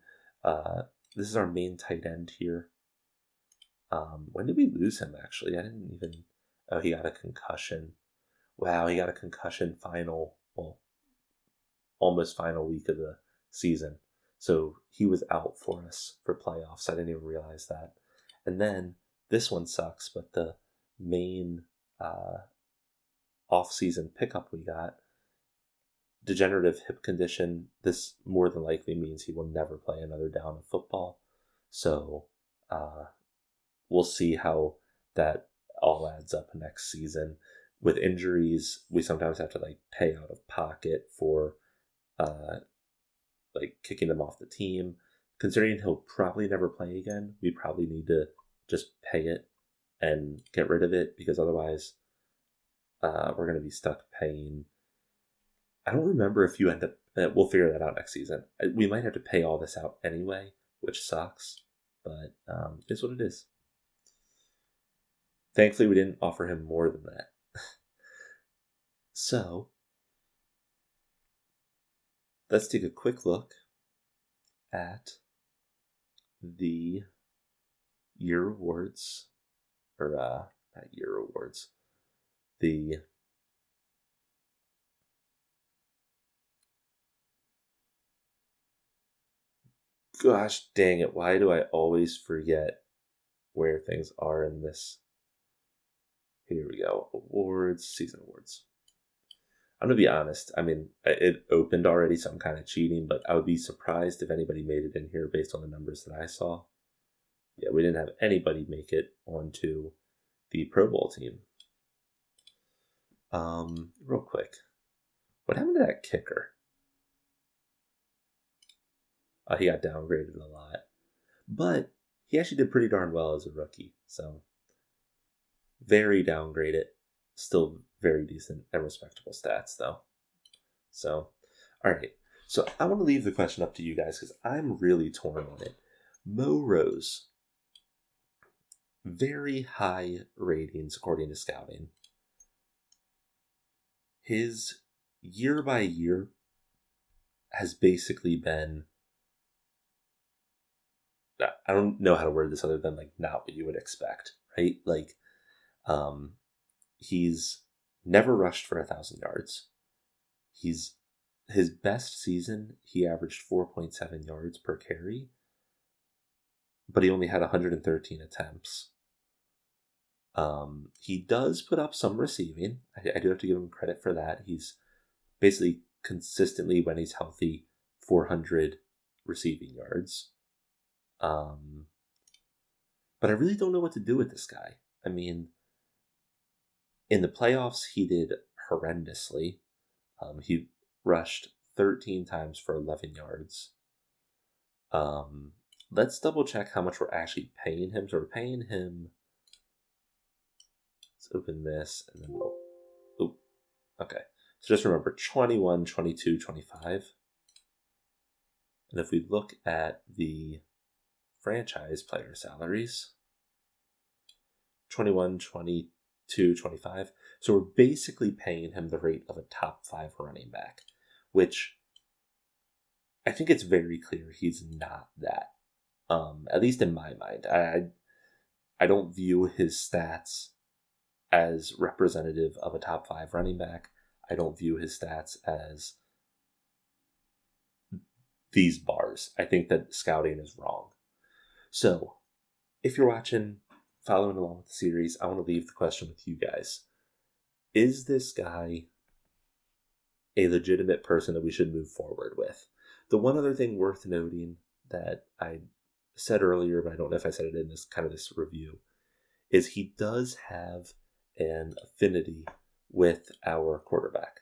this is our main tight end here. When did we lose him, actually? I didn't even... Oh, he got a concussion. Wow, he got a concussion almost final week of the season. So he was out for us for playoffs. I didn't even realize that. And then this one sucks, but the main off-season pickup we got, degenerative hip condition. This more than likely means he will never play another down of football. So we'll see how that all adds up next season. With injuries, we sometimes have to pay out of pocket for kicking them off the team. Considering he'll probably never play again, we probably need to just pay it and get rid of it, because otherwise we're going to be stuck paying. I don't remember if you end up... we'll figure that out next season. We might have to pay all this out anyway, which sucks, but it's what it is. Thankfully, we didn't offer him more than that. So, let's take a quick look at the year awards, or not year awards, the gosh dang it, why do I always forget where things are in this? Here we go. Awards, season awards. I'm going to be honest. I mean, it opened already, so I'm kind of cheating, but I would be surprised if anybody made it in here based on the numbers that I saw. Yeah, we didn't have anybody make it onto the Pro Bowl team. Real quick. What happened to that kicker? He got downgraded a lot. But he actually did pretty darn well as a rookie, so... Very downgraded. Still very decent and respectable stats, though. So, alright. So, I want to leave the question up to you guys, because I'm really torn on it. Mo Rose. Very high ratings according to scouting. His year by year has basically been... I don't know how to word this other than not what you would expect, right? He's never rushed for 1,000 yards. His best season, he averaged 4.7 yards per carry, but he only had 113 attempts. He does put up some receiving. I do have to give him credit for that. He's basically consistently, when he's healthy, 400 receiving yards. But I really don't know what to do with this guy. I mean, in the playoffs, he did horrendously. He rushed 13 times for 11 yards. Let's double check how much we're actually paying him. So we're paying him... Let's open this and then we'll... Oh, okay. So just remember, 21, 22, 25. And if we look at the franchise player salaries, 21, 22, 25. So we're basically paying him the rate of a top 5 running back, which I think it's very clear he's not that. At least in my mind. I don't view his stats as representative of a top 5 running back. I don't view his stats as these bars. I think that scouting is wrong. So, if you're watching, following along with the series, I want to leave the question with you guys. Is this guy a legitimate person that we should move forward with? The one other thing worth noting that I said earlier, but I don't know if I said it in this review, is he does have an affinity with our quarterback.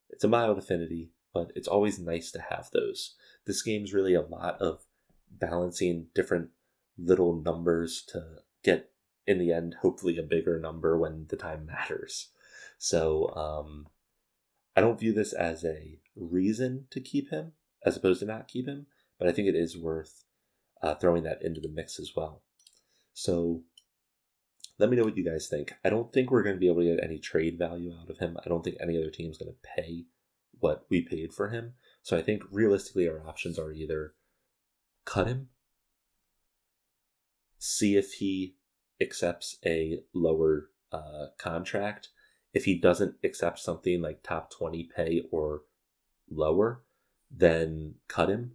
It's a mild affinity, but it's always nice to have those. This game's really a lot of balancing different little numbers to get, in the end, hopefully a bigger number when the time matters. So I don't view this as a reason to keep him as opposed to not keep him, but I think it is worth throwing that into the mix as well. So let me know what you guys think. I don't think we're going to be able to get any trade value out of him. I don't think any other team is going to pay what we paid for him. So I think realistically our options are either cut him, see if he accepts a lower contract. If he doesn't accept something like top 20 pay or lower, then cut him.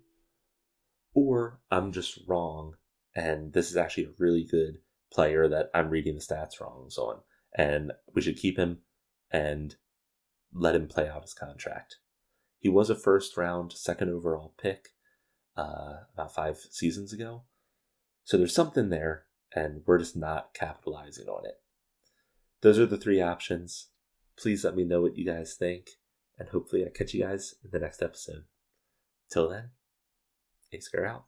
Or I'm just wrong, and this is actually a really good player that I'm reading the stats wrong on, and we should keep him and let him play out his contract. He was a first round, second overall pick about 5 seasons ago. So there's something there, and we're just not capitalizing on it. Those are the 3 options. Please let me know what you guys think, and hopefully I'll catch you guys in the next episode. Till then, AyyScare out.